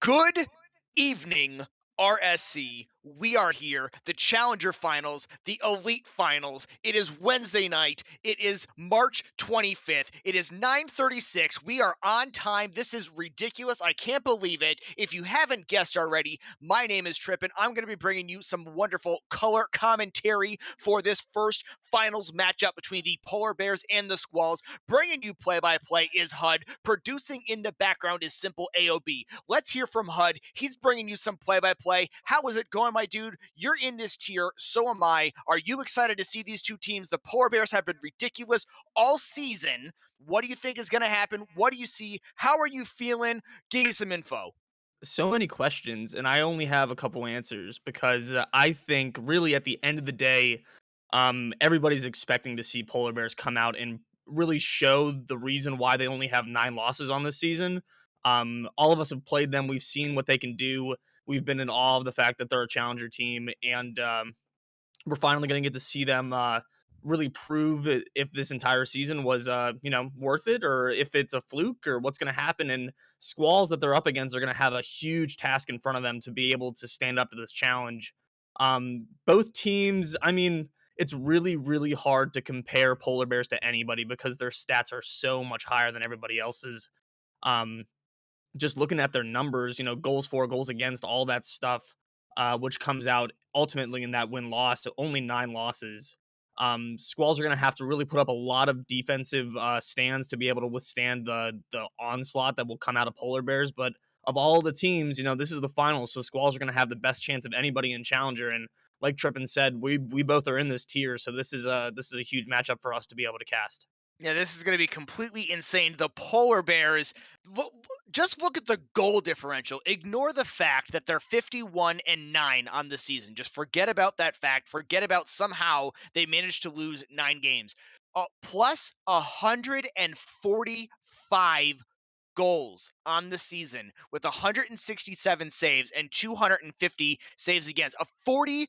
Good evening, RSC. We are here, the Challenger Finals, the Elite Finals. It is Wednesday night. It is March 25th. It is 9:36. We are on time. This is ridiculous. I can't believe it. If you haven't guessed already, my name is Tripp, and I'm going to be bringing you some wonderful color commentary for this first finals matchup between the Polar Bears and the Squalls. Bringing you play-by-play is HUD. Producing in the background is SimpleAOB. Let's hear from HUD. He's bringing you some play-by-play. How is it going, my dude? You're in this tier. So am I. Are you excited to see these two teams? The Polar Bears have been ridiculous all season. What do you think is going to happen? What do you see? How are you feeling? Give me some info. So many questions, and I only have a couple answers because I think really at the end of the day, everybody's expecting to see Polar Bears come out and really show the reason why they only have 9 losses on this season. All of us have played them. We've seen what they can do. We've been in awe of the fact that they're a challenger team, and we're finally going to get to see them really prove if this entire season was worth it, or if it's a fluke, or what's going to happen. And Squalls that they're up against are going to have a huge task in front of them to be able to stand up to this challenge. Both teams, I mean, it's really hard to compare Polar Bears to anybody because their stats are so much higher than everybody else's. um just looking at their numbers, goals for, goals against, all that stuff, which comes out ultimately in that win loss to only 9 losses. Squalls are going to have to really put up a lot of defensive stands to be able to withstand the onslaught that will come out of Polar Bears. But of all the teams, this is the finals, so Squalls are going to have the best chance of anybody in Challenger. And like Trippin said, we both are in this tier, so this is a huge matchup for us to be able to cast. Yeah, this is going to be completely insane. The Polar Bears, just look at the goal differential. Ignore the fact that they're 51-9 on the season. Just forget about that fact. Forget about somehow they managed to lose 9 games. Plus 145 goals on the season with 167 saves and 250 saves against, a 41%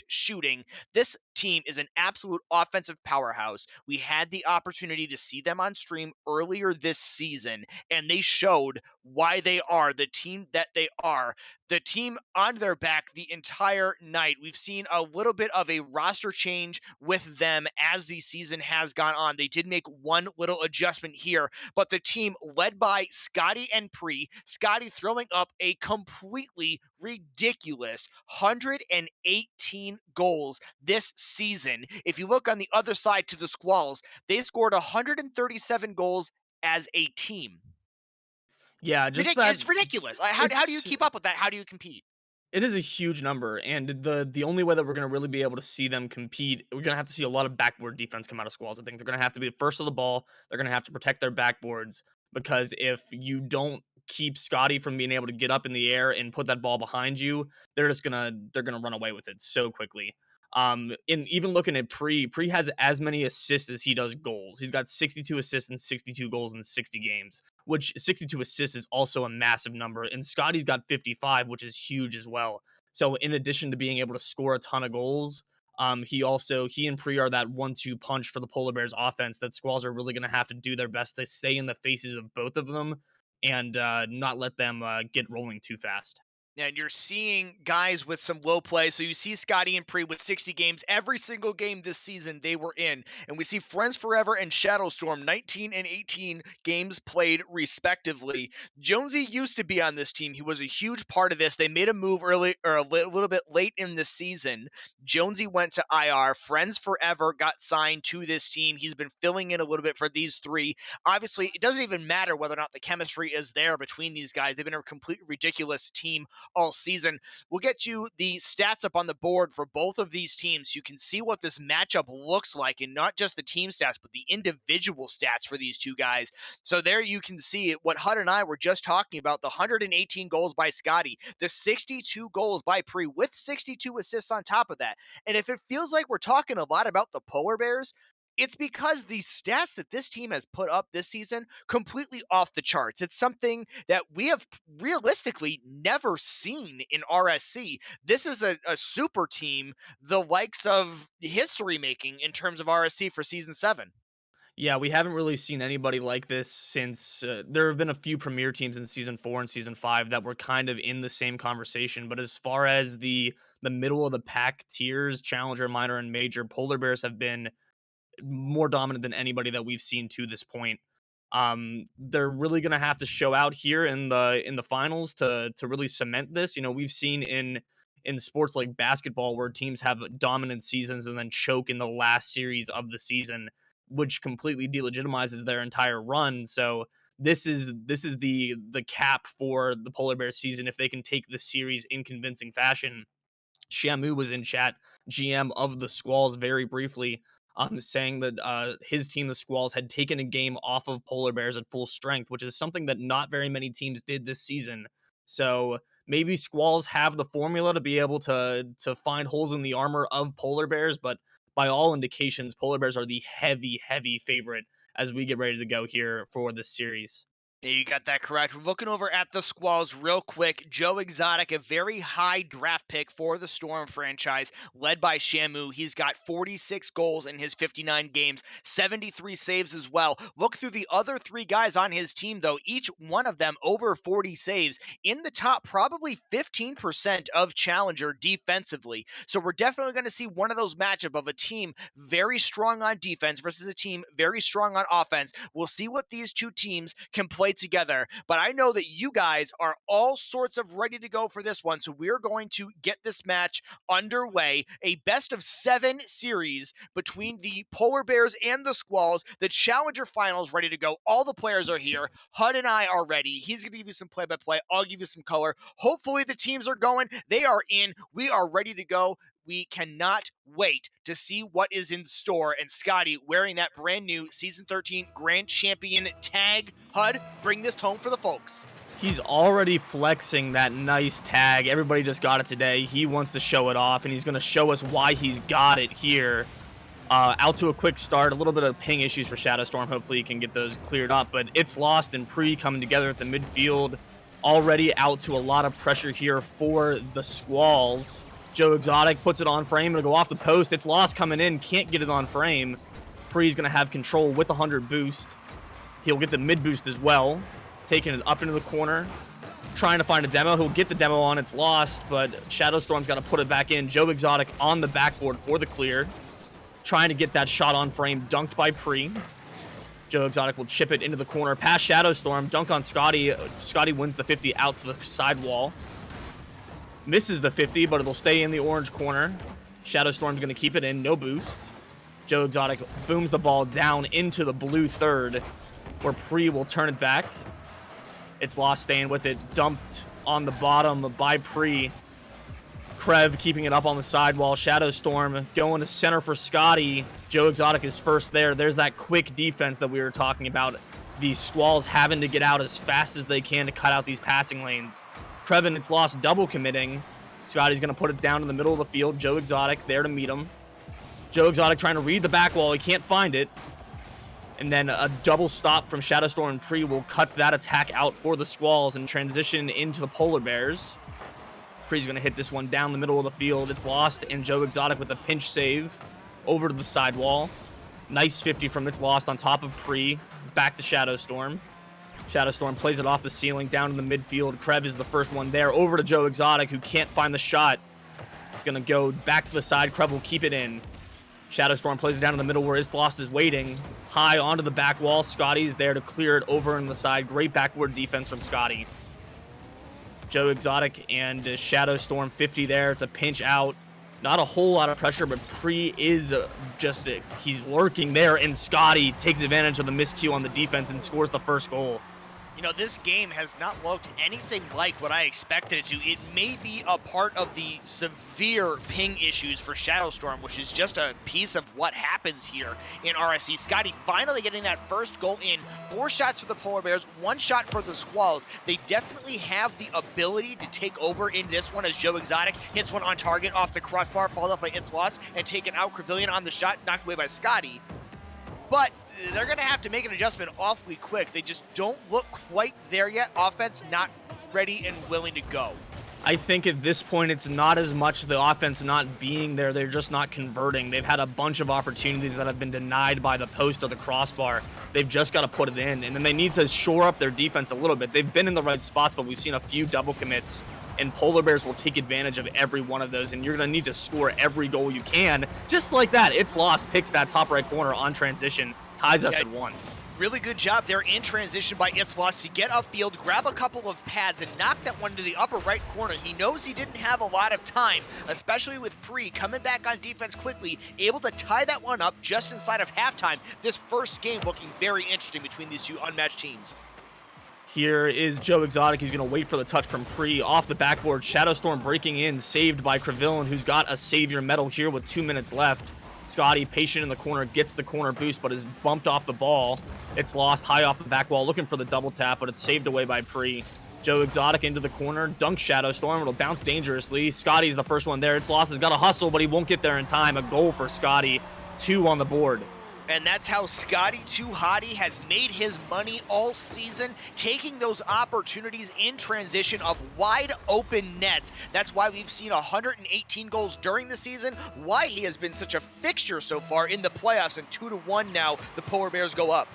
shooting. This team is an absolute offensive powerhouse. We had the opportunity to see them on stream earlier this season, and they showed why they are the team that they are. The team on their back the entire night. We've seen a little bit of a roster change with them as the season has gone on. They did make one little adjustment here, but the team led by Scotty and Pre, Scotty throwing up a completely ridiculous 118 goals this season. If you look on the other side to the Squalls, they scored 137 goals as a team. Yeah, just that. It's ridiculous. How do you It's keep up with that? How do you compete? It is a huge number, and the only way that we're gonna really be able to see them compete, we're gonna have to see a lot of backboard defense come out of Squalls. I think they're gonna have to be first of the ball. They're gonna have to protect their backboards because if you don't keep Scotty from being able to get up in the air and put that ball behind you, they're gonna run away with it so quickly. And even looking at Pre has as many assists as he does goals. He's got 62 assists and 62 goals in 60 games, which 62 assists is also a massive number. And Scotty's got 55, which is huge as well. So in addition to being able to score a ton of goals, he and Pre are that 1-2 punch for the Polar Bears offense that Squalls are really going to have to do their best to stay in the faces of both of them and not let them get rolling too fast. And you're seeing guys with some low play. So you see Scotty and Pre with 60 games. Every single game this season they were in. And we see Friends Forever and Shadowstorm, 19 and 18 games played respectively. Jonesy used to be on this team. He was a huge part of this. They made a move early or a little bit late in the season. Jonesy went to IR. Friends Forever got signed to this team. He's been filling in a little bit for these three. Obviously, it doesn't even matter whether or not the chemistry is there between these guys. They've been a completely ridiculous team all season. We'll get you the stats up on the board for both of these teams. You can see what this matchup looks like, and not just the team stats, but the individual stats for these two guys. So there you can see what HUD and I were just talking about, the 118 goals by Scotty, the 62 goals by Pre, with 62 assists on top of that. And if it feels like we're talking a lot about the Polar Bears, it's because the stats that this team has put up this season completely off the charts. It's something that we have realistically never seen in RSC. This is a super team, the likes of history making in terms of RSC for season 7. Yeah, we haven't really seen anybody like this since there have been a few premier teams in season 4 and season 5 that were kind of in the same conversation. But as far as the middle of the pack tiers, challenger, minor, and major, polar bears have been more dominant than anybody that we've seen to this point. They're really gonna have to show out here in the finals to really cement this. You know, we've seen in sports like basketball where teams have dominant seasons and then choke in the last series of the season, which completely delegitimizes their entire run. So this is the cap for the polar bear season if they can take the series in convincing fashion. Shamu was in chat, GM of the Squalls, very briefly, saying that his team, the Squalls, had taken a game off of Polar Bears at full strength, which is something that not very many teams did this season. So maybe Squalls have the formula to be able to find holes in the armor of Polar Bears, but by all indications, Polar Bears are the heavy, heavy favorite as we get ready to go here for this series. Yeah, you got that correct. We're looking over at the Squalls real quick. Joe Exotic, a very high draft pick for the Storm franchise, led by Shamu. He's got 46 goals in his 59 games, 73 saves as well. Look through the other three guys on his team, though, each one of them over 40 saves. In the top, probably 15% of Challenger defensively. So we're definitely going to see one of those matchup of a team very strong on defense versus a team very strong on offense. We'll see what these two teams can play together. But I know that you guys are all sorts of ready to go for this one. So we're going to get this match underway. A best of 7 series between the Polar Bears and the Squalls. The Challenger Finals ready to go. All the players are here. HUD and I are ready. He's going to give you some play-by-play. I'll give you some color. Hopefully the teams are going. They are in. We are ready to go. We cannot wait to see what is in store. And Scotty wearing that brand new Season 13 Grand Champion tag. HUD, bring this home for the folks. He's already flexing that nice tag. Everybody just got it today. He wants to show it off, and he's going to show us why he's got it here. Out to a quick start. A little bit of ping issues for Shadowstorm. Hopefully, he can get those cleared up. But it's lost and pre coming together at the midfield. Already out to a lot of pressure here for the Squalls. Joe Exotic puts it on frame. It'll go off the post. It's lost coming in. Can't get it on frame. Pre's going to have control with the 100 boost. He'll get the mid boost as well. Taking it up into the corner. Trying to find a demo. He'll get the demo on. It's lost, but Shadowstorm's got to put it back in. Joe Exotic on the backboard for the clear. Trying to get that shot on frame. Dunked by Pre. Joe Exotic will chip it into the corner. Past Shadowstorm. Dunk on Scotty. Scotty wins the 50 out to the side wall. Misses the 50, but it'll stay in the orange corner. Shadowstorm's going to keep it in. No boost. Joe Exotic booms the ball down into the blue third, where Pre will turn it back. It's lost, staying with it. Dumped on the bottom by Pre. Krev keeping it up on the sidewall. Shadowstorm going to center for Scotty. Joe Exotic is first there. There's that quick defense that we were talking about. The Squalls having to get out as fast as they can to cut out these passing lanes. Krevin, it's lost, double committing. Scotty's going to put it down in the middle of the field. Joe Exotic there to meet him. Joe Exotic trying to read the back wall. He can't find it. And then a double stop from Shadowstorm and Pre will cut that attack out for the Squalls and transition into the Polar Bears. Pre's going to hit this one down the middle of the field. It's lost, and Joe Exotic with a pinch save over to the sidewall. Nice 50 from It's Lost on top of Pre. Back to Shadowstorm. Shadowstorm plays it off the ceiling down in the midfield. Krev is the first one there. Over to Joe Exotic, who can't find the shot. It's going to go back to the side. Krev will keep it in. Shadowstorm plays it down in the middle where It's Lost is waiting. High onto the back wall. Scotty's there to clear it over in the side. Great backward defense from Scotty. Joe Exotic and Shadowstorm 50 there. It's a pinch out. Not a whole lot of pressure, but Pre is he's lurking there, and Scotty takes advantage of the miscue on the defense and scores the first goal. You know, this game has not looked anything like what I expected it to. It may be a part of the severe ping issues for Shadowstorm, which is just a piece of what happens here in RSC. Scotty finally getting that first goal in. 4 shots for the Polar Bears, 1 shot for the Squalls. They definitely have the ability to take over in this one as Joe Exotic hits one on target off the crossbar, followed up by It's Lost, and taken out. Crevillian on the shot, knocked away by Scotty. But they're going to have to make an adjustment awfully quick. They just don't look quite there yet. Offense not ready and willing to go. I think at this point, it's not as much the offense not being there. They're just not converting. They've had a bunch of opportunities that have been denied by the post or the crossbar. They've just got to put it in. And then they need to shore up their defense a little bit. They've been in the right spots, but we've seen a few double commits. And Polar Bears will take advantage of every one of those. And you're going to need to score every goal you can. Just like that. It's Lost picks that top right corner on transition, ties us at 1. Really good job there in transition by It's Lost to get upfield, grab a couple of pads, and knock that one to the upper right corner. He knows he didn't have a lot of time, especially with Pre coming back on defense quickly, able to tie that one up just inside of halftime. This first game looking very interesting between these two unmatched teams. Here is Joe Exotic. He's going to wait for the touch from Pre off the backboard. Shadowstorm breaking in, saved by Crevillin, who's got a savior medal here with 2 minutes left. Scotty, patient in the corner, gets the corner boost, but is bumped off the ball. It's Lost high off the back wall, looking for the double tap, but it's saved away by Pre. Joe Exotic into the corner, dunk Shadowstorm. It'll bounce dangerously. Scotty's the first one there. It's Lost has got to hustle, but he won't get there in time. A goal for Scotty. 2 on the board. And that's how Scotty 2 Hottie has made his money all season, taking those opportunities in transition of wide open nets. That's why we've seen 118 goals during the season, why he has been such a fixture so far in the playoffs, and 2-1 now the Polar Bears go up.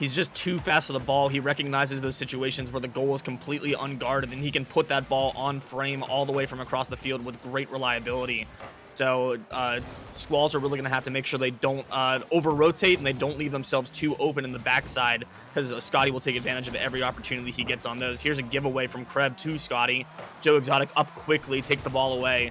He's just too fast to the ball. He recognizes those situations where the goal is completely unguarded, and he can put that ball on frame all the way from across the field with great reliability. So Squalls are really going to have to make sure they don't over-rotate and they don't leave themselves too open in the backside, because Scotty will take advantage of every opportunity he gets on those. Here's a giveaway from Kreb to Scotty. Joe Exotic up quickly, takes the ball away.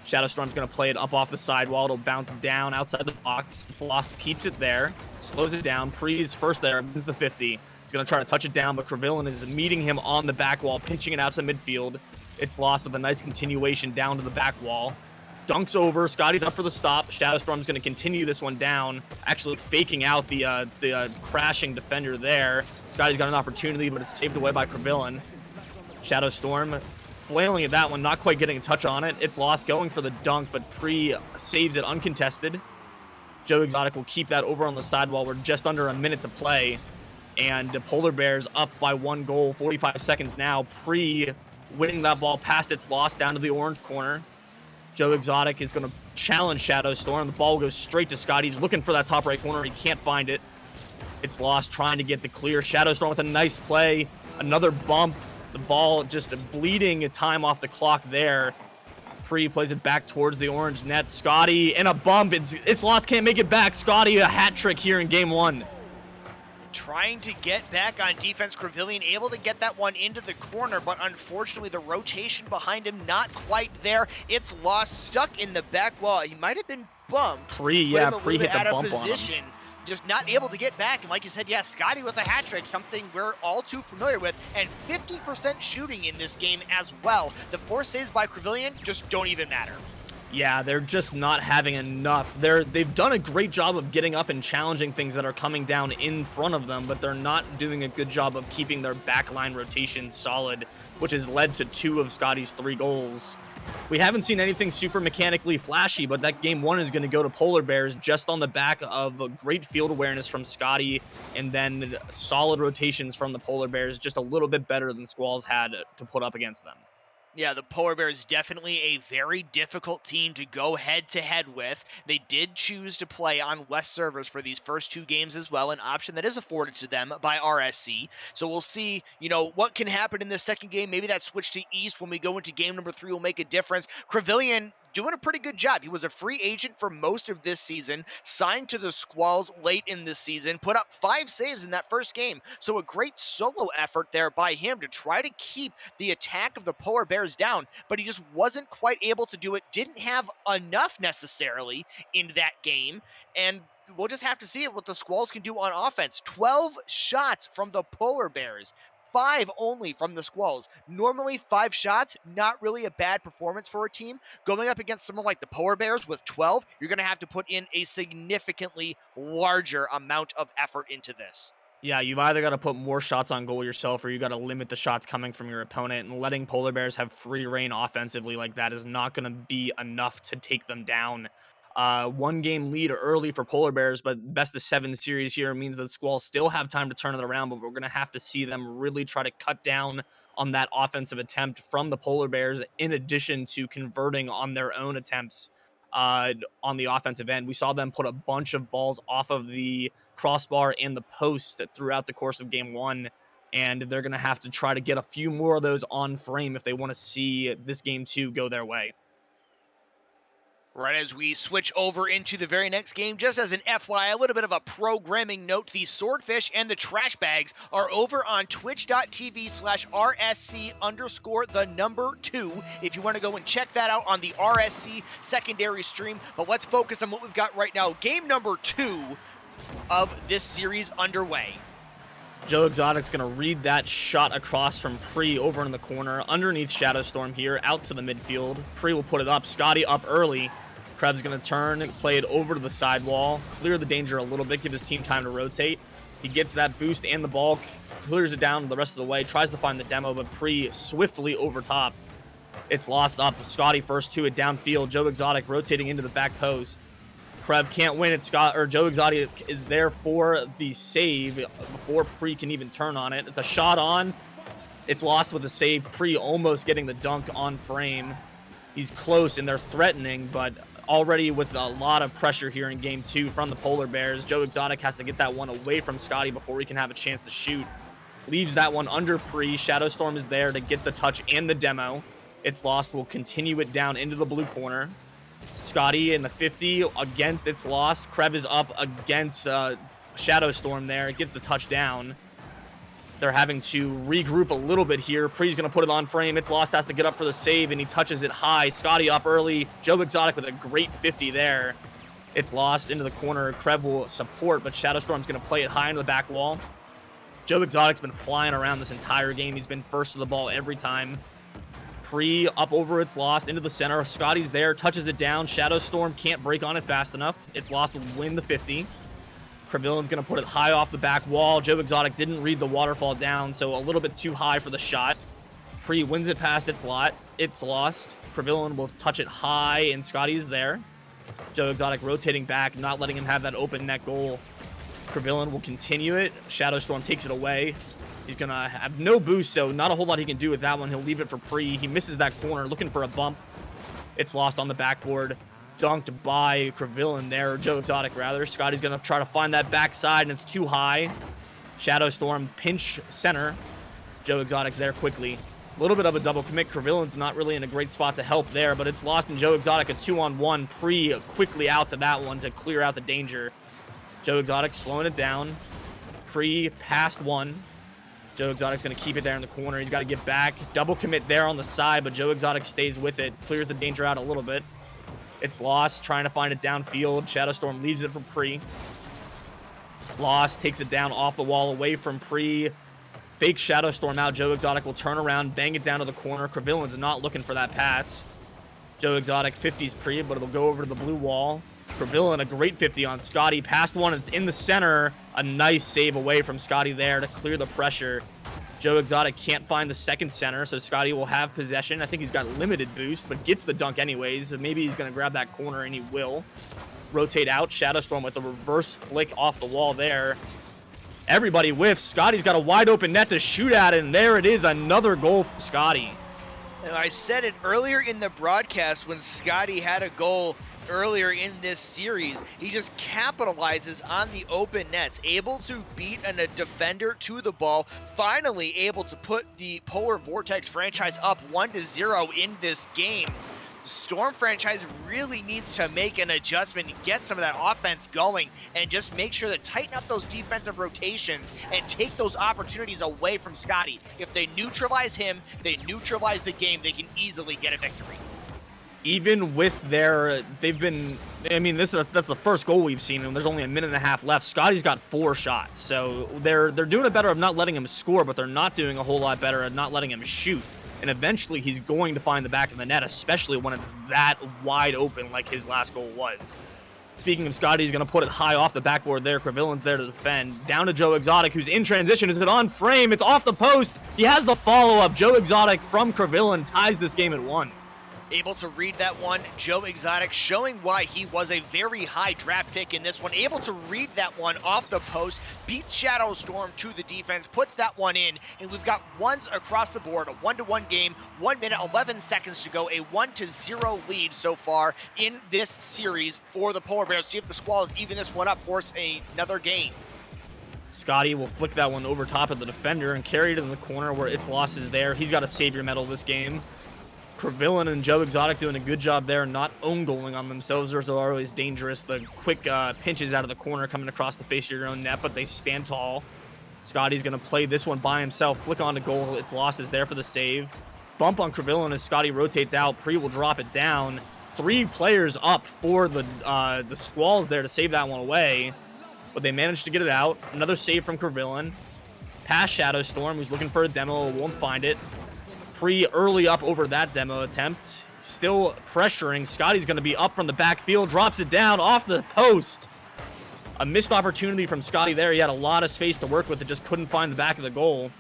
Shadowstorm's going to play it up off the sidewall. It'll bounce down outside the box. Lost keeps it there, slows it down. Pre's first there, wins the 50. He's going to try to touch it down, but Crevillin is meeting him on the back wall, pinching it out to midfield. It's Lost with a nice continuation down to the back wall. Dunks over. Scotty's up for the stop. Shadowstorm's going to continue this one down, actually faking out the crashing defender there. Scotty's got an opportunity, but it's saved away by Crevillin. Shadowstorm flailing at that one, not quite getting a touch on it. It's Lost going for the dunk, but Pre saves it uncontested. Joe Exotic will keep that over on the sidewall. We're just under a minute to play, and the Polar Bears up by 1 goal, 45 seconds now. Pre winning that ball past It's Lost down to the orange corner. Joe Exotic is going to challenge Shadowstorm. The ball goes straight to Scotty. He's looking for that top right corner. He can't find it. It's Lost trying to get the clear. Shadowstorm with a nice play. Another bump. The ball just bleeding time off the clock there. Pre plays it back towards the orange net. Scotty and a bump. It's Lost, can't make it back. Scotty a hat trick here in game 1. Trying to get back on defense. Crevillin able to get that one into the corner, but unfortunately the rotation behind him not quite there. It's Lost, stuck in the back wall. He might have been bumped. Pre hit the bump on him. Just not able to get back. And like you said, yeah, Scotty with a hat trick, something we're all too familiar with, and 50% shooting in this game as well. The 4 saves by Crevillin just don't even matter. Yeah, they're just not having enough. They've done a great job of getting up and challenging things that are coming down in front of them, but they're not doing a good job of keeping their backline rotation solid, which has led to 2 of Scotty's 3 goals. We haven't seen anything super mechanically flashy, but that game 1 is going to go to Polar Bears just on the back of great field awareness from Scotty, and then solid rotations from the Polar Bears, just a little bit better than Squalls had to put up against them. Yeah, the Polar Bears definitely a very difficult team to go head-to-head with. They did choose to play on West servers for these first 2 games as well, an option that is afforded to them by RSC. So we'll see, what can happen in this second game. Maybe that switch to East when we go into game number 3 will make a difference. Crevillin doing a pretty good job. He was a free agent for most of this season, signed to the Squalls late in this season, put up 5 saves in that first game. So a great solo effort there by him to try to keep the attack of the Polar Bears down, but he just wasn't quite able to do it, didn't have enough necessarily in that game, and we'll just have to see what the Squalls can do on offense. 12 shots from the Polar Bears, 5 only from the Squalls. Normally 5 shots, not really a bad performance for a team. Going up against someone like the Polar Bears with 12, you're going to have to put in a significantly larger amount of effort into this. Yeah, you've either got to put more shots on goal yourself, or you got to limit the shots coming from your opponent, and letting Polar Bears have free reign offensively like that is not going to be enough to take them down. One game lead early for Polar Bears, but best of 7 series here means that Squalls still have time to turn it around, but we're going to have to see them really try to cut down on that offensive attempt from the Polar Bears, in addition to converting on their own attempts on the offensive end. We saw them put a bunch of balls off of the crossbar and the post throughout the course of game 1, and they're going to have to try to get a few more of those on frame if they want to see this game 2 go their way. Right as we switch over into the very next game, just as an FYI, a little bit of a programming note, the Swordfish and the Trash Bags are over on twitch.tv/RSC_2 if you want to go and check that out on the RSC secondary stream. But let's focus on what we've got right now. Game number 2 of this series underway. Joe Exotic's going to read that shot across from Pre over in the corner, underneath Shadow Storm here, out to the midfield. Pre will put it up. Scotty up early. Kreb's going to turn, play it over to the sidewall, clear the danger a little bit, give his team time to rotate. He gets that boost and the ball, clears it down the rest of the way, tries to find the demo, but Pre swiftly over top. It's lost up. Scotty first to it downfield. Joe Exotic rotating into the back post. Krev can't win it. Joe Exotic is there for the save before Pre can even turn on it. It's a shot on. It's lost with the save. Pre almost getting the dunk on frame. He's close and they're threatening, but already with a lot of pressure here in game 2 from the Polar Bears, Joe Exotic has to get that one away from Scotty before he can have a chance to shoot. Leaves that one under Pre. Shadow Storm is there to get the touch and the demo. It's lost. We'll continue it down into the blue corner. Scotty in the 50 against its loss. Krev is up against Shadow Storm there. It gets the touchdown. They're having to regroup a little bit here. Pre's going to put it on frame. It's lost, has to get up for the save, and he touches it high. Scotty up early. Joe Exotic with a great 50 there. It's lost into the corner. Krev will support, but Shadow Storm's going to play it high into the back wall. Joe Exotic's been flying around this entire game. He's been first to the ball every time. Pre up over, it's lost into the center. Scotty's there, touches it down. Shadow Storm can't break on it fast enough. It's lost, will win the 50. Crevillan's going to put it high off the back wall. Joe Exotic didn't read the waterfall down, so a little bit too high for the shot. Pre wins it past its lot. It's lost. Crevillan will touch it high, and Scotty's there. Joe Exotic rotating back, not letting him have that open net goal. Crevillan will continue it. Shadow Storm takes it away. He's going to have no boost, so not a whole lot he can do with that one. He'll leave it for Pre. He misses that corner, looking for a bump. It's lost on the backboard. Dunked by Crevillan there, or Joe Exotic rather. Scotty's going to try to find that backside, and it's too high. Shadow Storm pinch center. Joe Exotic's there quickly. A little bit of a double commit. Crevillan's not really in a great spot to help there, but it's lost in Joe Exotic, a 2-on-1. Pre quickly out to that one to clear out the danger. Joe Exotic slowing it down. Pre past one. Joe Exotic's going to keep it there in the corner. He's got to get back. Double commit there on the side, but Joe Exotic stays with it. Clears the danger out a little bit. It's lost. Trying to find it downfield. Shadow Storm leaves it for Pre. Lost. Takes it down off the wall away from Pre. Fake Shadow Storm out. Joe Exotic will turn around, bang it down to the corner. Crevillan's not looking for that pass. Joe Exotic 50s Pre, but it'll go over to the blue wall. Crevillan, a great 50 on Scotty. Past one, it's in the center. A nice save away from Scotty there to clear the pressure. Joe Exotic can't find the second center, so Scotty will have possession. I think he's got limited boost, but gets the dunk anyways. Maybe he's going to grab that corner, and he will. Rotate out. Shadow Storm with the reverse flick off the wall there. Everybody whiffs. Scotty's got a wide open net to shoot at, and there it is. Another goal for Scotty. And I said it earlier in the broadcast when Scotty had a goal earlier in this series. He just capitalizes on the open nets, able to beat a defender to the ball, finally able to put the Polar Vortex franchise up 1-0 in this game. Storm franchise really needs to make an adjustment and get some of that offense going and just make sure to tighten up those defensive rotations and take those opportunities away from Scotty. If they neutralize him, they neutralize the game, they can easily get a victory. Even with their, they've been, I mean, that's the first goal we've seen, and there's only a minute and a half left. Scotty's got 4 shots, so they're doing it better of not letting him score, but they're not doing a whole lot better of not letting him shoot. And eventually he's going to find the back of the net, especially when it's that wide open like his last goal was. Speaking of Scotty, he's going to put it high off the backboard there. Crevillan's there to defend. Down to Joe Exotic, who's in transition. Is it on frame? It's off the post. He has the follow-up. Joe Exotic from Crevillan ties this game at 1. Able to read that one. Joe Exotic showing why he was a very high draft pick in this one. Able to read that one off the post, beats Shadow Storm to the defense, puts that one in, and we've got ones across the board. A 1-1 game, 1 minute, 11 seconds to go. A 1-0 lead so far in this series for the Polar Bears. See if the Squalls even this one up, force another game. Scotty will flick that one over top of the defender and carry it in the corner where its loss is there. He's got a savior medal this game. Villain and Joe Exotic doing a good job there, not own goaling on themselves. Those are always dangerous. The quick pinches out of the corner coming across the face of your own net, but they stand tall. Scotty's going to play this one by himself. Flick on to goal. Its loss is there for the save. Bump on Crevillon as Scotty rotates out. Pre will drop it down. 3 players up for the Squalls there to save that one away, but they managed to get it out. Another save from Crevillon. Past Shadow Storm, who's looking for a demo, won't find it. Pre early up over that demo attempt. Still pressuring. Scotty's going to be up from the backfield. Drops it down off the post. A missed opportunity from Scotty there. He had a lot of space to work with. It just couldn't find the back of the goal.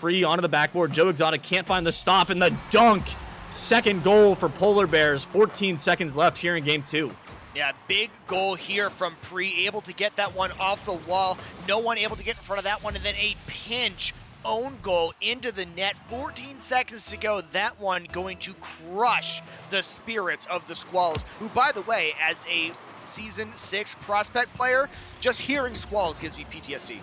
Pre onto the backboard. Joe Exotic can't find the stop, and the dunk. Second goal for Polar Bears. 14 seconds left here in game 2. Yeah, big goal here from Pre, able to get that one off the wall. No one able to get in front of that one, and then a pinch own goal into the net. 14 seconds to go. That one going to crush the spirits of the Squalls, who, by the way, as a Season 6 prospect player, just hearing Squalls gives me PTSD.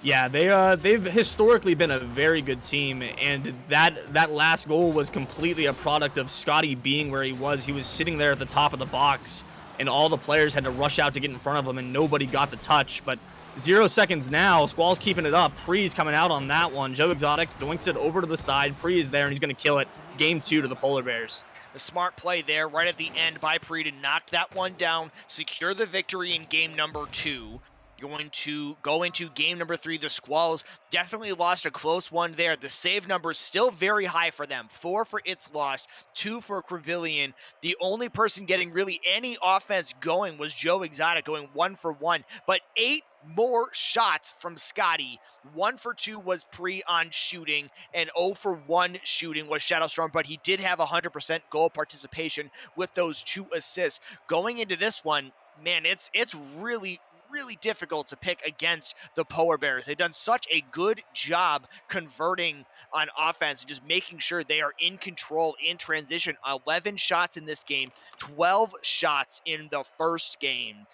Yeah, they've historically been a very good team, and that last goal was completely a product of Scotty being where he was. He was sitting there at the top of the box, and all the players had to rush out to get in front of him, and nobody got the touch. But 0 seconds now. Squall's keeping it up. Pre's coming out on that one. Joe Exotic doinks it over to the side. Pre is there, and he's going to kill it. Game 2 to the Polar Bears. A smart play there right at the end by Pre to knock that one down, secure the victory in game number 2. Going to go into game number 3. The Squalls definitely lost a close one there. The save number is still very high for them. 4 for its lost, 2 for Crevillon. The only person getting really any offense going was Joe Exotic, going 1 for 1. But 8 more shots from Scotty. 1 for 2 was Pre on shooting, and 0 for 1 shooting was Shadow Storm, but he did have 100% goal participation with those 2 assists. Going into this one, man, it's really difficult to pick against the Polar Bears. They've done such a good job converting on offense and just making sure they are in control in transition. 11 shots in this game, 12 shots in the first game.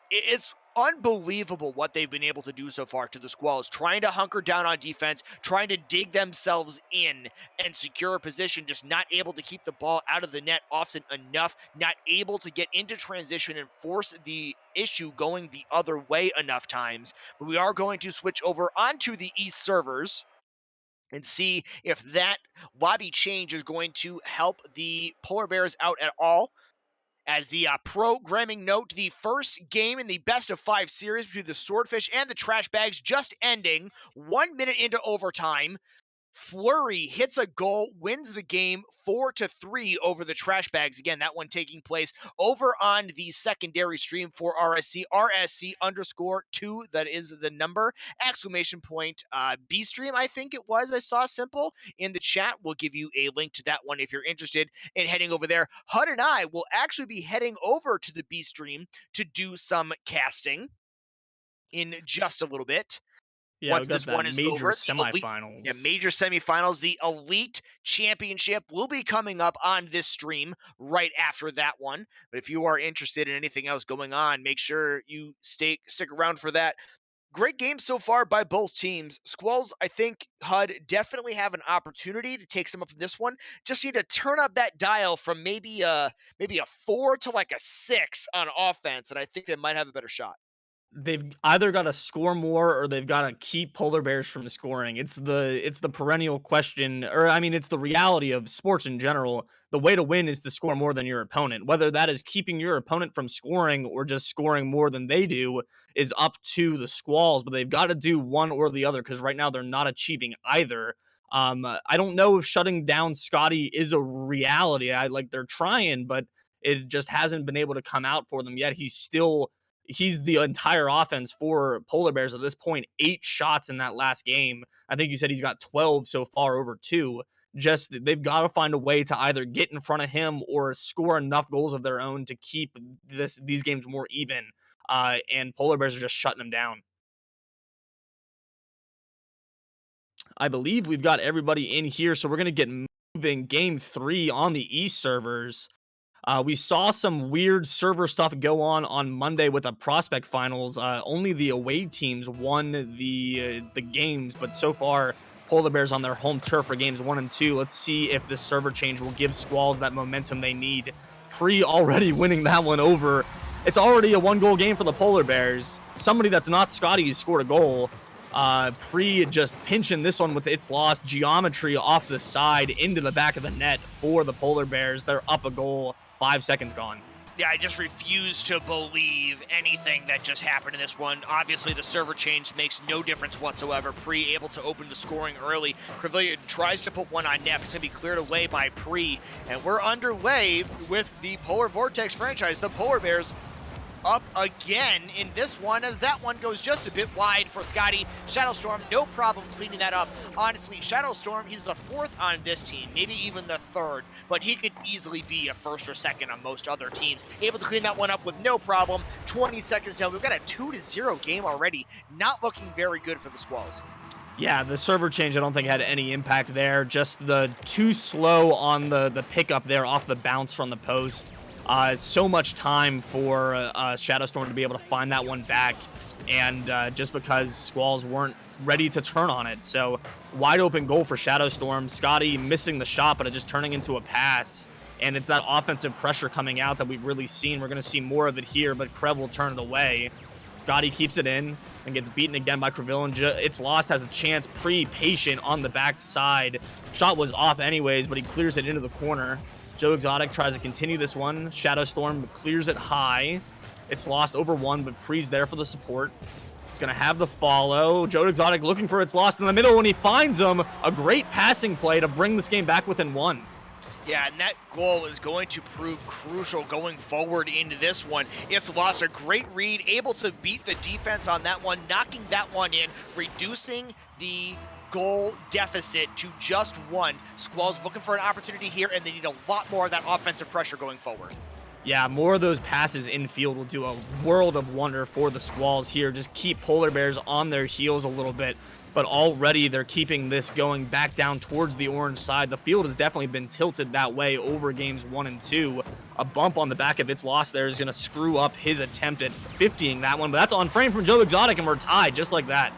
It's unbelievable what they've been able to do so far to the Squalls, trying to hunker down on defense, trying to dig themselves in and secure a position, just not able to keep the ball out of the net often enough, not able to get into transition and force the issue going the other way enough times. But we are going to switch over onto the East servers and see if that lobby change is going to help the Polar Bears out at all. As the programming note, the first game in the best of 5 series between the Swordfish and the Trash Bags just ending 1 minute into overtime. Fleury hits a goal, wins the game 4-3 over the Trash Bags. Again, that one taking place over on the secondary stream for RSC. RSC_2, that is the number. Exclamation point B stream, I think it was. I saw Simple in the chat. We'll give you a link to that one if you're interested in heading over there. HUD and I will actually be heading over to the B stream to do some casting in just a little bit. Yeah, we Once got this that one is major over, the elite, semifinals. major semifinals, the Elite Championship will be coming up on this stream right after that one. But if you are interested in anything else going on, make sure you stick around for that. Great game so far by both teams. Squalls, I think HUD definitely have an opportunity to take some up in this one. Just need to turn up that dial from maybe a 4 to like a 6 on offense, and I think they might have a better shot. They've either got to score more or they've got to keep Polar Bears from scoring. It's the perennial question, or I mean, it's the reality of sports in general. The way to win is to score more than your opponent. Whether that is keeping your opponent from scoring or just scoring more than they do is up to the Squalls, but they've got to do one or the other because right now they're not achieving either. I don't know if shutting down Scotty is a reality. They're trying, but it just hasn't been able to come out for them yet. He's the entire offense for Polar Bears at this point. 8 shots in that last game. I think you said he's got 12 so far over 2. Just they've got to find a way to either get in front of him or score enough goals of their own to keep these games more even. And Polar Bears are just shutting them down. I believe we've got everybody in here, so we're gonna get moving. Game 3 on the East servers. We saw some weird server stuff go on Monday with the prospect finals. Only the away teams won the games, but so far Polar Bears on their home turf for games 1 and 2. Let's see if this server change will give Squalls that momentum they need. Pre already winning that one over. It's already a 1-goal game for the Polar Bears. Somebody that's not Scotty scored a goal. Pre just pinching this one with its lost geometry off the side into the back of the net for the Polar Bears. They're up a goal. 5 seconds gone. Yeah, I just refuse to believe anything that just happened in this one. Obviously, the server change makes no difference whatsoever. Pre able to open the scoring early. Crevillian tries to put one on net. It's going to be cleared away by Pre. And we're underway with the Polar Vortex franchise. The Polar Bears up again in this one, as that one goes just a bit wide for Scotty. Shadowstorm, no problem cleaning that up. Honestly, Shadowstorm, he's the 4th on this team, maybe even the 3rd, but he could easily be a 1st or 2nd on most other teams. Able to clean that one up with no problem. 20 seconds down. We've got a 2-0 game already. Not looking very good for the Squalls. Yeah, the server change I don't think had any impact there. Just the too slow on the pickup there off the bounce from the post. So much time for Shadowstorm to be able to find that one back, and just because Squalls weren't ready to turn on it. So wide open goal for Shadowstorm. Scotty missing the shot, but it just turning into a pass. And it's that offensive pressure coming out that we've really seen. We're going to see more of it here, but Krev will turn it away. Scotty keeps it in and gets beaten again by Crevillian. It's lost, has a chance. Patient on the backside. Shot was off anyways, but he clears it into the corner. Joe Exotic tries to continue this one. Shadowstorm clears it high. It's lost over 1, but Pre's there for the support. It's going to have the follow. Joe Exotic looking for its lost in the middle when he finds him. A great passing play to bring this game back within 1. Yeah, and that goal is going to prove crucial going forward into this one. It's lost a great read, able to beat the defense on that one, knocking that one in, reducing the goal deficit to just 1. Squalls looking for an opportunity here, and they need a lot more of that offensive pressure going forward. Yeah, more of those passes infield will do a world of wonder for the Squalls here. Just keep Polar Bears on their heels a little bit. But already they're keeping this going back down towards the orange side. The field has definitely been tilted that way over games 1 and 2. A bump on the back of its loss there is going to screw up his attempt at 50ing that one. But that's on frame from Joe Exotic, and we're tied just like that.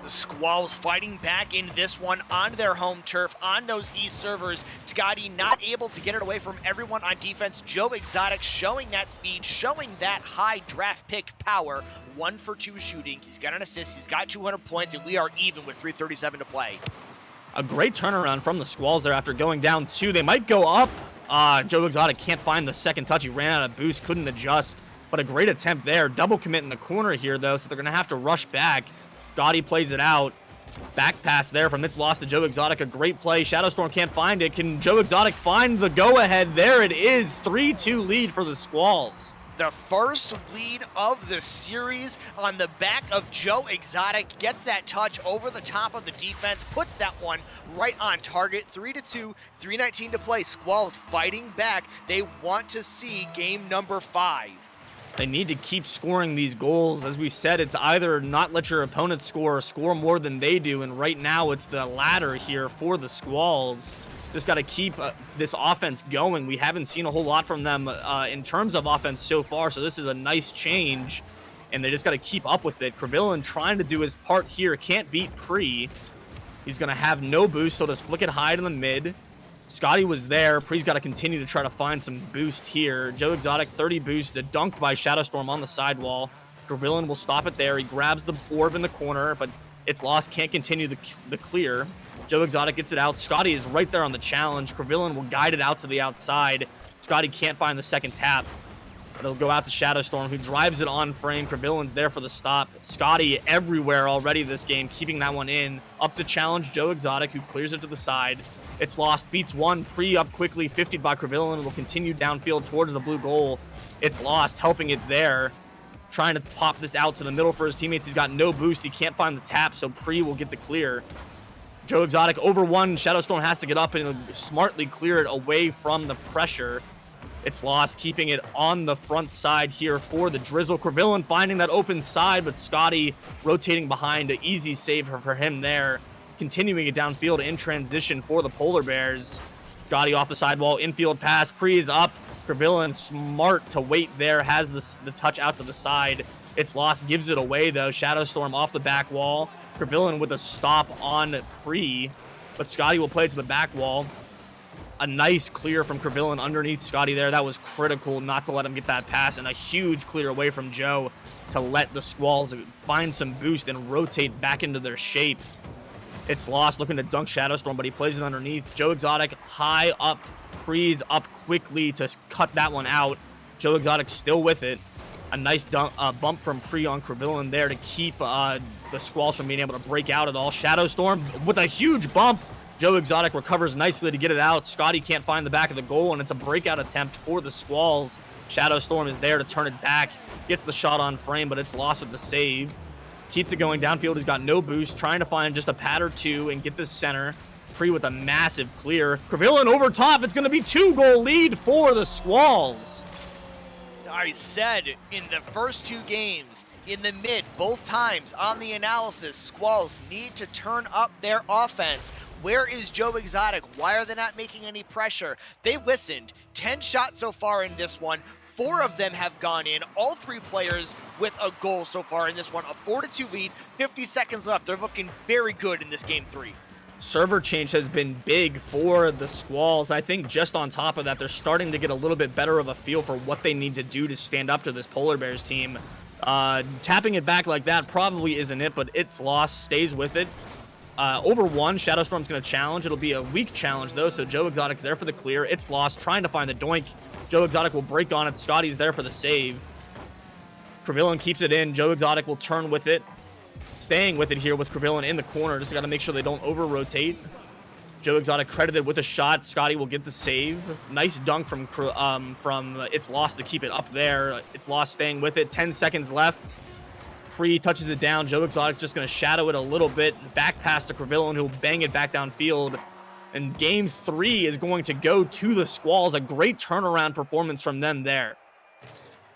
The Squalls fighting back in this one on their home turf, on those East servers. Scotty not able to get it away from everyone on defense. Joe Exotic showing that speed, showing that high draft pick power. 1 for 2 shooting. He's got an assist. He's got 200 points, and we are even with 3:37 to play. A great turnaround from the Squalls there after going down 2. They might go up. Joe Exotic can't find the second touch. He ran out of boost, couldn't adjust. But a great attempt there. Double commit in the corner here, though, so they're going to have to rush back. Scotty plays it out. Back pass there from its loss to Joe Exotic. A great play. Shadowstorm can't find it. Can Joe Exotic find the go-ahead? There it is. 3-2 lead for the Squalls. The first lead of the series on the back of Joe Exotic. Gets that touch over the top of the defense. Puts that one right on target. 3-2, 3:19 to play. Squalls fighting back. They want to see game number 5. They need to keep scoring these goals. As we said, it's either not let your opponent score or score more than they do. And right now it's the latter here for the Squalls. Just got to keep this offense going. We haven't seen a whole lot from them in terms of offense so far. So this is a nice change. And they just got to keep up with it. Crevillian trying to do his part here. Can't beat Pre. He's going to have no boost. So just flick it high to the mid. Scotty was there. Pre's got to continue to try to find some boost here. Joe Exotic, 30 boost, dunked by Shadowstorm on the sidewall. Crevillian will stop it there. He grabs the orb in the corner, but it's lost. Can't continue the clear. Joe Exotic gets it out. Scotty is right there on the challenge. Crevillian will guide it out to the outside. Scotty can't find the second tap. It'll go out to Shadowstorm, who drives it on frame. Crevillian's there for the stop. Scotty everywhere already this game, keeping that one in. Up to challenge Joe Exotic, who clears it to the side. It's lost, beats 1, Pre up quickly, 50'd by Crevillian, will continue downfield towards the blue goal. It's lost, helping it there. Trying to pop this out to the middle for his teammates. He's got no boost, he can't find the tap, so Pre will get the clear. Joe Exotic over one. Shadowstorm has to get up and smartly clear it away from the pressure. It's lost, keeping it on the front side here for the Drizzle. Crevillan finding that open side, but Scotty rotating behind. An easy save for him there. Continuing it downfield in transition for the Polar Bears. Scotty off the sidewall, infield pass. Pre is up. Crevillan smart to wait there, has the touch out to the side. It's lost, gives it away though. Shadowstorm off the back wall. Crevillan with a stop on Pre, but Scotty will play it to the back wall. A nice clear from Crevillan underneath Scotty there. That was critical not to let him get that pass, and a huge clear away from Joe to let the Squalls find some boost and rotate back into their shape. It's lost, looking to dunk Shadowstorm, but he plays it underneath. Joe Exotic high up, Pre's up quickly to cut that one out. Joe Exotic still with it. A nice bump from Pre on Crevillan there to keep the Squalls from being able to break out at all. Shadowstorm with a huge bump. Joe Exotic recovers nicely to get it out. Scotty can't find the back of the goal, and it's a breakout attempt for the Squalls. Shadowstorm is there to turn it back. Gets the shot on frame, but it's lost with the save. Keeps it going downfield. He's got no boost. Trying to find just a pad or two and get this center. Pre with a massive clear. Crevillan over top. It's going to be 2-goal lead for the Squalls. I said in the first 2 games, in the mid, both times on the analysis, Squalls need to turn up their offense. Where is Joe Exotic? Why are they not making any pressure? They listened. 10 shots so far in this one. 4 of them have gone in. All 3 players with a goal so far in this one. A 4-2 lead, 50 seconds left. They're looking very good in this game 3. Server change has been big for the Squalls. I think just on top of that, they're starting to get a little bit better of a feel for what they need to do to stand up to this Polar Bears team. Tapping it back like that probably isn't it, but it's lost, stays with it. Over one, Shadowstorm's going to challenge. It'll be a weak challenge, though, so Joe Exotic's there for the clear. It's lost, trying to find the doink. Joe Exotic will break on it. Scotty's there for the save. Crevillan keeps it in. Joe Exotic will turn with it. Staying with it here with Crevillan in the corner. Just got to make sure they don't over-rotate. Joe Exotic credited with a shot. Scotty will get the save. Nice dunk from It's Lost to keep it up there. It's Lost staying with it. 10 seconds left. Pre touches it down. Joe Exotic's just going to shadow it a little bit. Back pass to Crevillan, who'll bang it back downfield. And game 3 is going to go to the Squalls. A great turnaround performance from them there.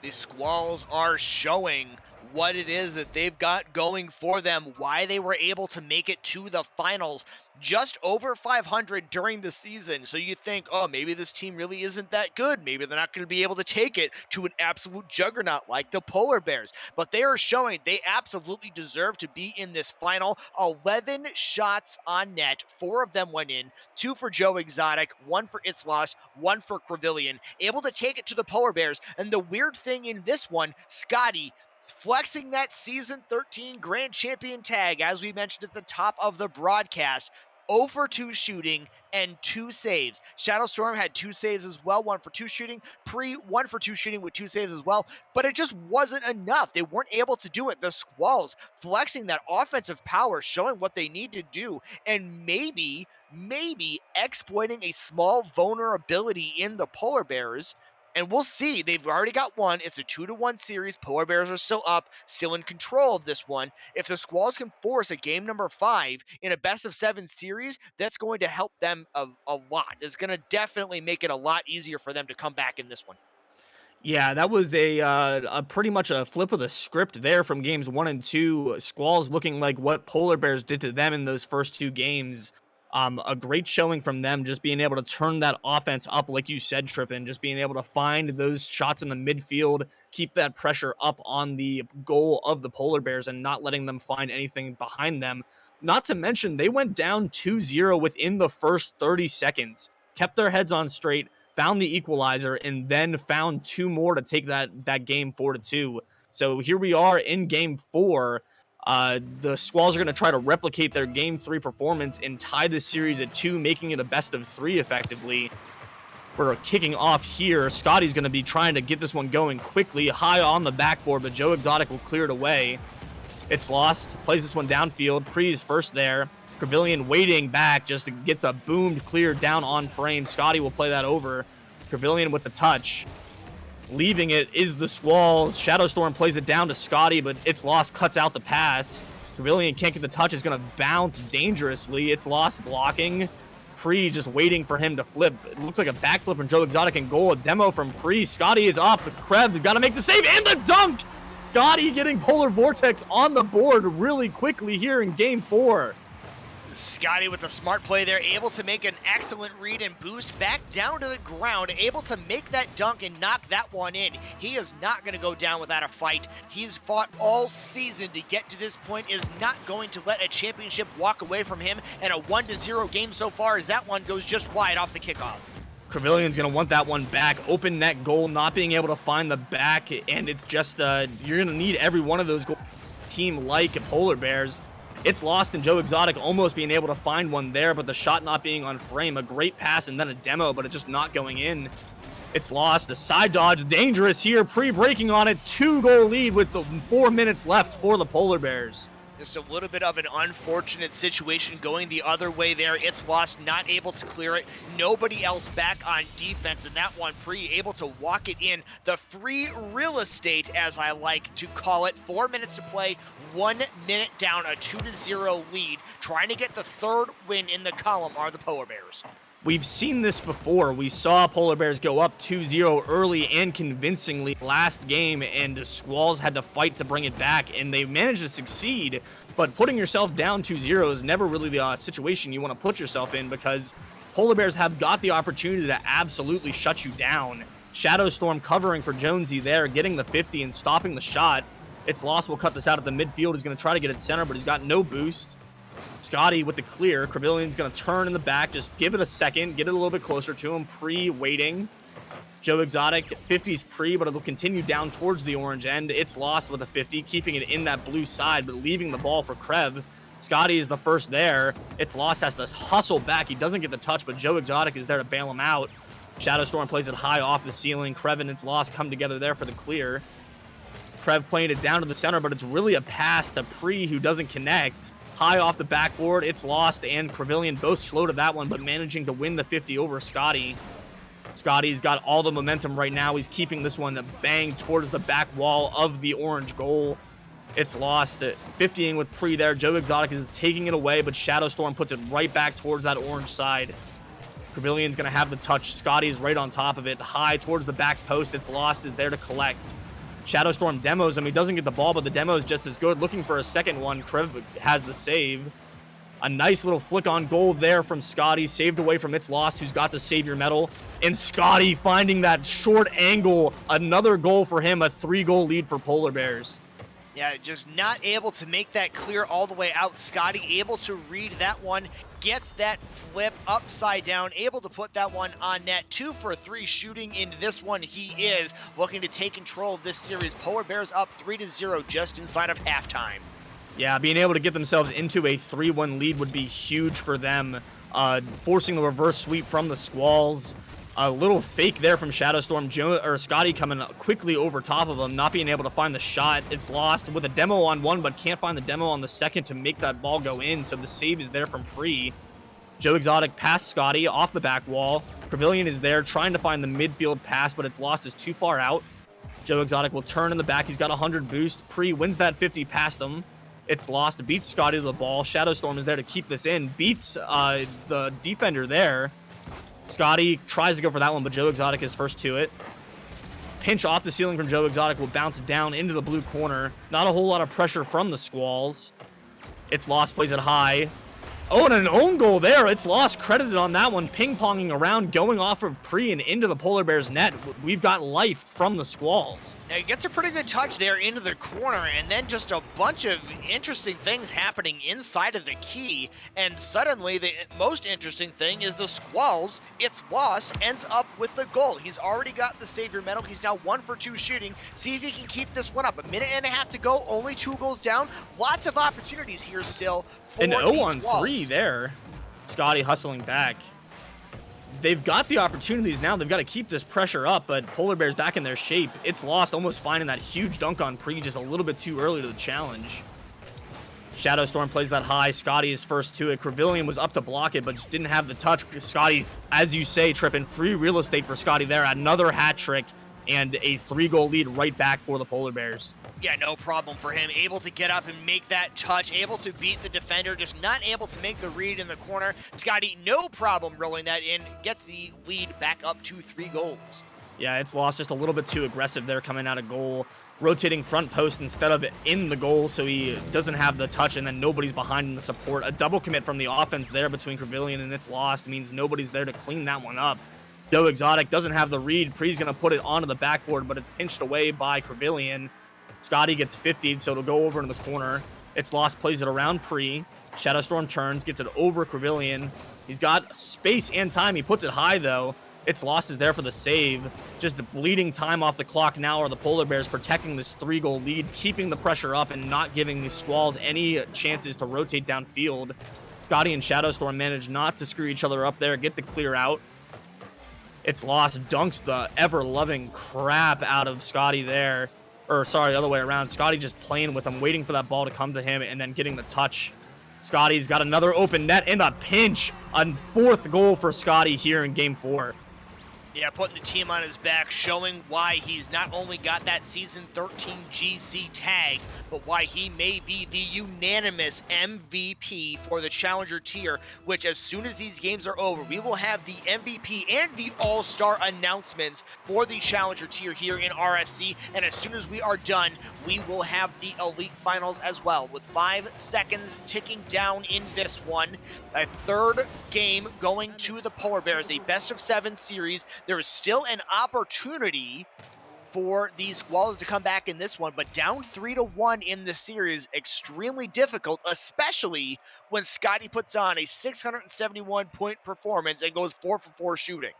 The Squalls are showing what it is that they've got going for them, why they were able to make it to the finals. Just over 500 during the season. So you think, oh, maybe this team really isn't that good. Maybe they're not going to be able to take it to an absolute juggernaut like the Polar Bears. But they are showing they absolutely deserve to be in this final. 11 shots on net. 4 of them went in. 2 for Joe Exotic. 1 for It's Lost. 1 for Crevillan. Able to take it to the Polar Bears. And the weird thing in this one, Scotty flexing that season 13 grand champion tag, as we mentioned at the top of the broadcast. 0 for 2 shooting and 2 saves. Shadowstorm had 2 saves as well, 1 for 2 shooting. Pre 1 for 2 shooting with 2 saves as well, but it just wasn't enough. They weren't able to do it. The Squalls flexing that offensive power, showing what they need to do, and maybe exploiting a small vulnerability in the Polar Bears. And we'll see. They've already got one. It's a 2-1 series. Polar Bears are still up, still in control of this one. If the Squalls can force a game number 5 in a best-of-7 series, that's going to help them a lot. It's going to definitely make it a lot easier for them to come back in this one. Yeah, that was a pretty much a flip of the script there from games 1 and 2. Squalls looking like what Polar Bears did to them in those first 2 games. A great showing from them, just being able to turn that offense up, like you said, Trippin, just being able to find those shots in the midfield, keep that pressure up on the goal of the Polar Bears and not letting them find anything behind them. Not to mention, they went down 2-0 within the first 30 seconds, kept their heads on straight, found the equalizer, and then found 2 more to take that game 4-2. So here we are in game 4. The Squalls are going to try to replicate their game 3 performance and tie this series at 2, making it a best of 3 effectively. We're kicking off here. Scotty's going to be trying to get this one going quickly, high on the backboard, but Joe Exotic will clear it away. It's Lost, plays this one downfield. Pre's first there. Crevillan waiting back, just gets a boomed clear down on frame. Scotty will play that over. Crevillan with the touch. Leaving it is the Squalls. Shadowstorm plays it down to Scotty, but It's Lost cuts out the pass. Crevillian can't get the touch. Is going to bounce dangerously. It's lost blocking. Pre just waiting for him to flip. It looks like a backflip from Joe Exotic and goal. A demo from Pre. Scotty is up. Krev's got to make the save and the dunk. Scotty getting Polar Vortex on the board really quickly here in game 4. Scotty with a smart play there, able to make an excellent read and boost back down to the ground, able to make that dunk and knock that one in. He is not going to go down without a fight. He's fought all season to get to this point, is not going to let a championship walk away from him, and a 1-0 game so far as that one goes just wide off the kickoff. Crevillian's going to want that one back. Open net goal, not being able to find the back, and it's just, you're going to need every one of those goals. Team like Polar Bears. It's lost, and Joe Exotic almost being able to find one there, but the shot not being on frame. A great pass and then a demo, but it just not going in. It's lost. The side dodge, dangerous here. Pre-breaking on it. 2-goal lead with the 4 minutes left for the Polar Bears. Just a little bit of an unfortunate situation going the other way there. It's lost, not able to clear it. Nobody else back on defense, and that one Pre able to walk it in. The free real estate, as I like to call it. 4 minutes to play, 1 minute down, a 2-0 lead. Trying to get the third win in the column are the Polar Bears. We've seen this before. We saw Polar Bears go up 2-0 early and convincingly last game, and Squalls had to fight to bring it back, and they managed to succeed. But putting yourself down 2-0 is never really the situation you want to put yourself in, because Polar Bears have got the opportunity to absolutely shut you down. Shadow Storm covering for Jonesy there, getting the 50 and stopping the shot. It's lost. Will cut this out at the midfield. He's going to try to get it center, but he's got no boost. Scotty with the clear. Crevillian's going to turn in the back. Just give it a second. Get it a little bit closer to him. Pre waiting. Joe Exotic, 50's pre, but it'll continue down towards the orange end. It's lost with a 50, keeping it in that blue side, but leaving the ball for Krev. Scotty is the first there. It's lost, has to hustle back. He doesn't get the touch, but Joe Exotic is there to bail him out. Shadow Storm plays it high off the ceiling. Krev and It's Lost come together there for the clear. Krev playing it down to the center, but it's really a pass to Pre, who doesn't connect. High off the backboard. It's Lost and Crevillian both slow to that one, but managing to win the 50 over Scotty. Scotty's got all the momentum right now. He's keeping this one banged towards the back wall of the orange goal. It's Lost. 50ing with Pre there. Joe Exotic is taking it away, but Shadow Storm puts it right back towards that orange side. Crevillian's going to have the touch. Scotty's right on top of it. High towards the back post. It's Lost is there to collect. Shadow Storm demos him. He doesn't get the ball, but the demo is just as good. Looking for a second one. Krev has the save. A nice little flick on goal there from Scotty. Saved away from It's Lost, who's got the Savior medal. And Scotty finding that short angle. Another goal for him. A 3-goal lead for Polar Bears. Yeah, just not able to make that clear all the way out. Scotty able to read that one. Gets that flip upside down. Able to put that one on net. 2 for 3 shooting in this one. He is looking to take control of this series. Polar Bears up 3-0 just inside of halftime. Yeah, being able to get themselves into a 3-1 lead would be huge for them. Forcing the reverse sweep from the Squalls. A little fake there from Shadow Storm. Scotty coming quickly over top of him, not being able to find the shot. It's Lost with a demo on one, but can't find the demo on the second to make that ball go in, so the save is there from Pre. Joe Exotic past Scotty off the back wall. Crevillian is there trying to find the midfield pass, but It's Lost is too far out. Joe Exotic will turn in the back. He's got 100 boost. Pre wins that 50 past him. It's Lost, beats Scotty to the ball. Shadow Storm is there to keep this in. Beats the defender there. Scotty tries to go for that one, but Joe Exotic is first to it. Pinch off the ceiling from Joe Exotic will bounce down into the blue corner. Not a whole lot of pressure from the Squalls. It's Lost, plays it high. Oh, and an own goal there. It's Lost, credited on that one. Ping-ponging around, going off of Pre and into the Polar Bears net. We've got life from the Squalls. Now he gets a pretty good touch there into the corner, and then just a bunch of interesting things happening inside of the key. And suddenly, the most interesting thing is the Squalls, It's Lost, ends up with the goal. He's already got the Savior medal. He's now 1 for 2 shooting. See if he can keep this one up. A minute and a half to go, only 2 goals down. Lots of opportunities here still for an the 0-on-3 there. Scotty hustling back. They've got the opportunities now. They've got to keep this pressure up, but Polar Bears back in their shape. It's Lost, almost finding that huge dunk on Pre just a little bit too early to the challenge. Shadow Storm plays that high. Scotty is first to it. Crevillian was up to block it, but just didn't have the touch. Scotty, as you say, tripping. Free real estate for Scotty there. Another hat trick and a 3-goal lead right back for the Polar Bears. Yeah, no problem for him. Able to get up and make that touch, able to beat the defender, just not able to make the read in the corner. Scotty, no problem rolling that in, gets the lead back up to 3 goals. Yeah, it's lost just a little bit too aggressive there coming out of goal, rotating front post instead of in the goal, so he doesn't have the touch, and then nobody's behind him to support. A double commit from the offense there between Crevillian and it's lost means nobody's there to clean that one up. Joe Exotic doesn't have the read. Pre's going to put it onto the backboard, but it's pinched away by Crevillian. Scotty gets 50'd, so it'll go over in the corner. It's lost, plays it around Pre. Shadowstorm turns, gets it over Crevillian. He's got space and time. He puts it high, though. It's lost is there for the save. Just the bleeding time off the clock now are the Polar Bears protecting this 3-goal lead, keeping the pressure up and not giving the Squalls any chances to rotate downfield. Scotty and Shadowstorm manage not to screw each other up there, get the clear out. It's lost, dunks the ever-loving crap out of Scotty there. Or, sorry, the other way around. Scotty just playing with him, waiting for that ball to come to him, and then getting the touch. Scotty's got another open net in a pinch. A 4th goal for Scotty here in Game 4. Yeah, putting the team on his back, showing why he's not only got that Season 13 GC tag, but why he may be the unanimous MVP for the Challenger tier, which as soon as these games are over, we will have the MVP and the All-Star announcements for the Challenger tier here in RSC, and as soon as we are done, we will have the Elite Finals as well, with 5 seconds ticking down in this one. A 3rd game going to the Polar Bears, a best-of-7 series. There is still an opportunity for the Squalls to come back in this one, but down 3-1 in the series, extremely difficult, especially when Scotty puts on a 671-point performance and goes 4 for 4 shooting.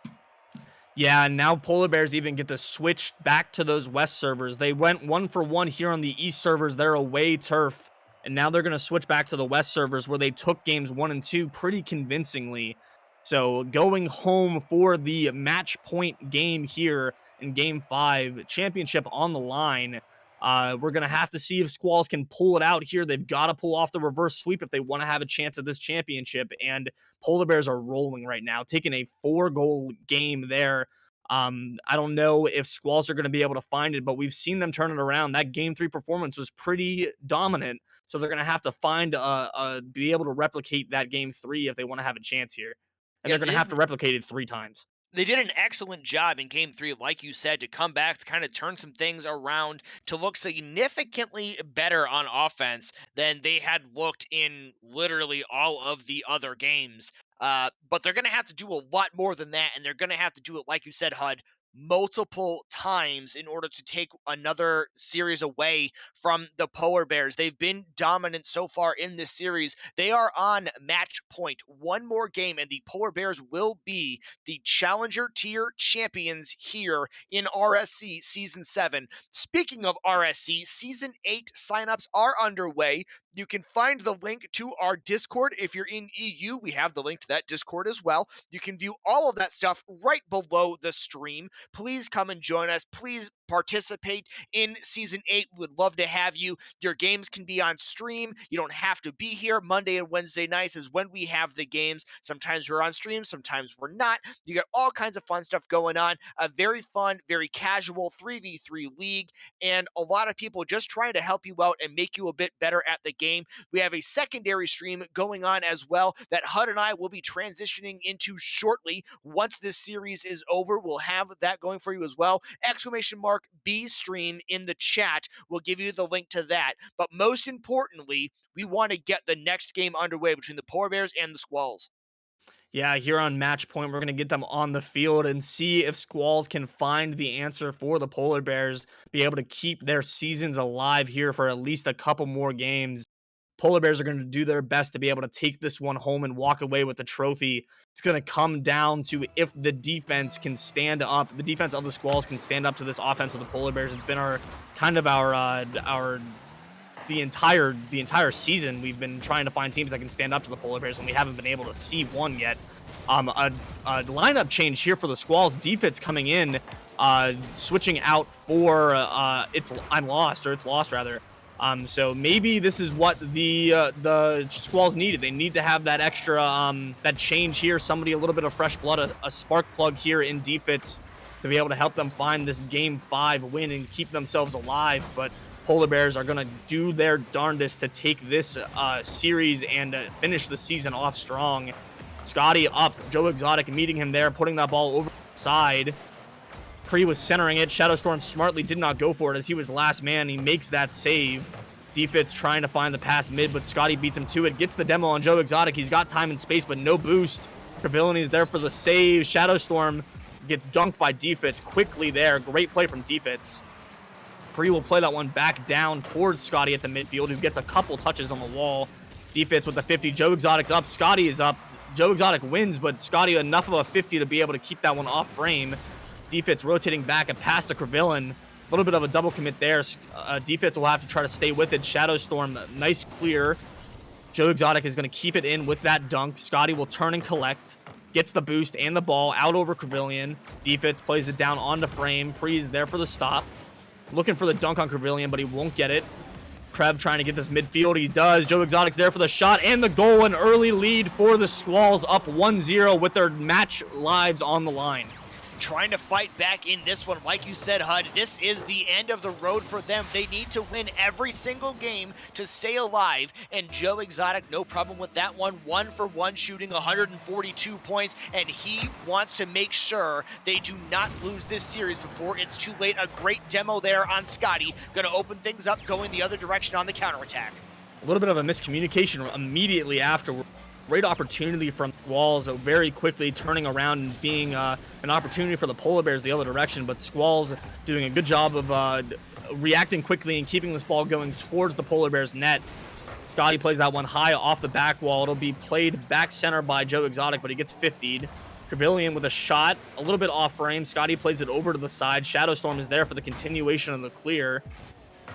Yeah, and now Polar Bears even get to switch back to those West servers. They went 1 for 1 here on the East servers, their away turf, and now they're going to switch back to the West servers where they took games 1 and 2 pretty convincingly. So going home for the match point game here in Game 5, championship on the line. We're going to have to see if Squalls can pull it out here. They've got to pull off the reverse sweep if they want to have a chance at this championship. And Polar Bears are rolling right now, taking a 4-goal game there. I don't know if Squalls are going to be able to find it, but we've seen them turn it around. That Game 3 performance was pretty dominant. So they're going to have to find be able to replicate that Game 3 if they want to have a chance here. And Yeah, they're going to have to replicate it 3 times. they did an excellent job in Game 3, like you said, to come back, to kind of turn some things around, to look significantly better on offense than they had looked in literally all of the other games. But they're going to have to do a lot more than that, and they're going to have to do it, like you said, HUD, multiple times in order to take another series away from the Polar Bears. They've been dominant so far in this series. They are on match point. One more game, and the Polar Bears will be the Challenger tier champions here in RSC Season 7. Speaking of RSC, Season 8 signups are underway. You can find the link to our Discord. If you're in EU, we have the link to that Discord as well. You can view all of that stuff right below the stream. Please come and join us. Please participate in Season 8. We would love to have you. Your games can be on stream. You don't have to be here. Monday and Wednesday nights is when we have the games. Sometimes we're on stream, sometimes we're not. You got all kinds of fun stuff going on. A very fun, very casual 3v3 league, and a lot of people just trying to help you out and make you a bit better at the game. We have a secondary stream going on as well that HUD and I will be transitioning into shortly. Once this series is over, we'll have that going for you as well. !B stream in the chat will give you the link to that. But most importantly, we want to get the next game underway between the Polar Bears and the Squalls. Yeah, here on Match Point, we're going to get them on the field and see if Squalls can find the answer for the Polar Bears, be able to keep their seasons alive here for at least a couple more games. Polar Bears are going to do their best to be able to take this one home and walk away with the trophy. It's going to come down to if the defense can stand up, the defense of the Squalls can stand up to this offense of the Polar Bears. It's been our the entire season we've been trying to find teams that can stand up to the Polar Bears, and we haven't been able to see one yet. A lineup change here for the Squalls. Defense coming in, switching out for it's lost rather. So maybe this is what the Squalls needed. They need to have that extra that change here. Somebody a little bit of fresh blood, a spark plug here in defense to be able to help them find this Game 5 win and keep themselves alive. But Polar Bears are going to do their darndest to take this series and finish the season off strong. Scotty up, Joe Exotic meeting him there, putting that ball over the side. Pre was centering it. Shadowstorm smartly did not go for it as he was last man. He makes that save. Defitz trying to find the pass mid, but Scotty beats him to it. Gets the demo on Joe Exotic. He's got time and space, but no boost. Pavilion is there for the save. Shadowstorm gets dunked by Defitz quickly there. Great play from Defitz. Pre will play that one back down towards Scotty at the midfield, who gets a couple touches on the wall. Defitz with the 50. Joe Exotic's up. Scotty is up. Joe Exotic wins, but Scotty enough of a 50 to be able to keep that one off frame. Defitz rotating back and pass to Crevillin. A little bit of a double commit there. Defitz will have to try to stay with it. Shadowstorm, nice clear. Joe Exotic is going to keep it in with that dunk. Scotty will turn and collect. Gets the boost and the ball out over Crevillin. Defitz plays it down onto frame. Pre's there for the stop. Looking for the dunk on Crevillin, but he won't get it. Krev trying to get this midfield. He does. Joe Exotic's there for the shot and the goal. An early lead for the Squalls, up 1-0 with their match lives on the line. Trying to fight back in this one. Like you said, HUD, this is the end of the road for them. They need to win every single game to stay alive, and Joe Exotic, no problem with that one. 1-for-1 shooting, 142 points, and he wants to make sure they do not lose this series before it's too late. A great demo there on Scotty. Going to open things up, going the other direction on the counterattack. A little bit of a miscommunication immediately afterward. Great opportunity from Squalls, very quickly turning around and being an opportunity for the Polar Bears the other direction, but Squalls doing a good job of reacting quickly and keeping this ball going towards the Polar Bears net. Scotty plays that one high off the back wall. It'll be played back center by Joe Exotic, but he gets 50'd. Crevillin with a shot, a little bit off frame. Scotty plays it over to the side. Shadowstorm is there for the continuation of the clear.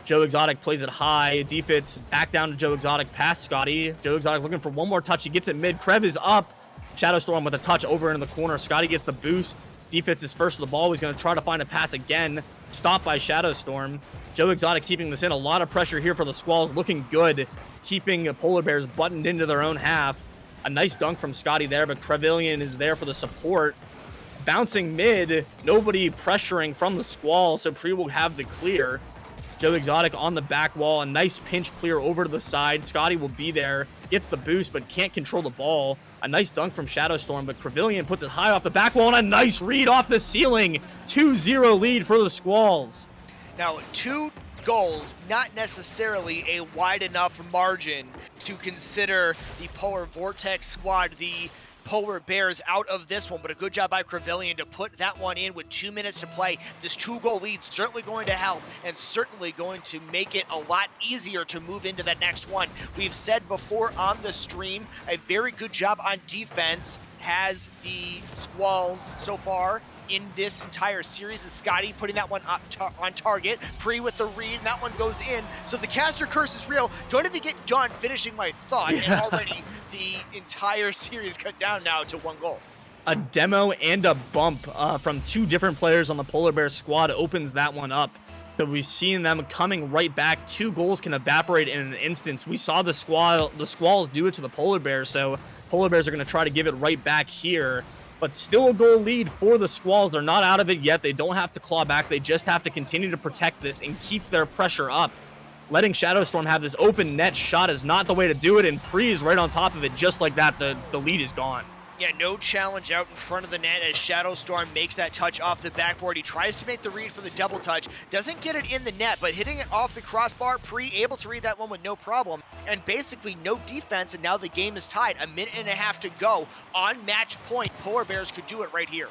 Joe Exotic plays it high. Defitz back down to Joe Exotic past Scotty. Joe Exotic looking for one more touch. He gets it mid. Krev is up. Shadowstorm with a touch over into the corner. Scotty gets the boost. Defitz is first to the ball. He's going to try to find a pass again. Stopped by Shadowstorm. Joe Exotic keeping this in. A lot of pressure here for the Squalls. Looking good. Keeping the Polar Bears buttoned into their own half. A nice dunk from Scotty there, but Crevillin is there for the support. Bouncing mid. Nobody pressuring from the Squall, so Pre will have the clear. Joe Exotic on the back wall. A nice pinch clear over to the side. Scotty will be there. Gets the boost, but can't control the ball. A nice dunk from Shadowstorm, but Crevillin puts it high off the back wall, and a nice read off the ceiling. 2-0 lead for the Squalls. Now, 2 goals, not necessarily a wide enough margin to consider the Polar Vortex squad the Polar Bears out of this one, but a good job by Crevillin to put that one in with 2 minutes to play. This 2-goal lead certainly going to help and certainly going to make it a lot easier to move into that next one. We've said before on the stream, a very good job on defense has the Squalls so far in this entire series. Is Scotty putting that one up on target. Pre with the read, and that one goes in. So the caster curse is real. Don't even get John finishing my thought, and already the entire series cut down now to 1 goal. A demo and a bump from 2 different players on the Polar Bears squad opens that one up. So we've seen them coming right back. 2 goals can evaporate in an instance. We saw the Squalls do it to the Polar Bears, so Polar Bears are going to try to give it right back here. But still a goal lead for the Squalls. They're not out of it yet. They don't have to claw back. They just have to continue to protect this and keep their pressure up. Letting Shadowstorm have this open net shot is not the way to do it, and Pre is right on top of it. Just like that, the lead is gone. Yeah, no challenge out in front of the net as Shadowstorm makes that touch off the backboard. He tries to make the read for the double touch. Doesn't get it in the net, but hitting it off the crossbar, Pre able to read that one with no problem. And basically no defense, and now the game is tied. 1.5 minutes to go. On match point, Polar Bears could do it right here.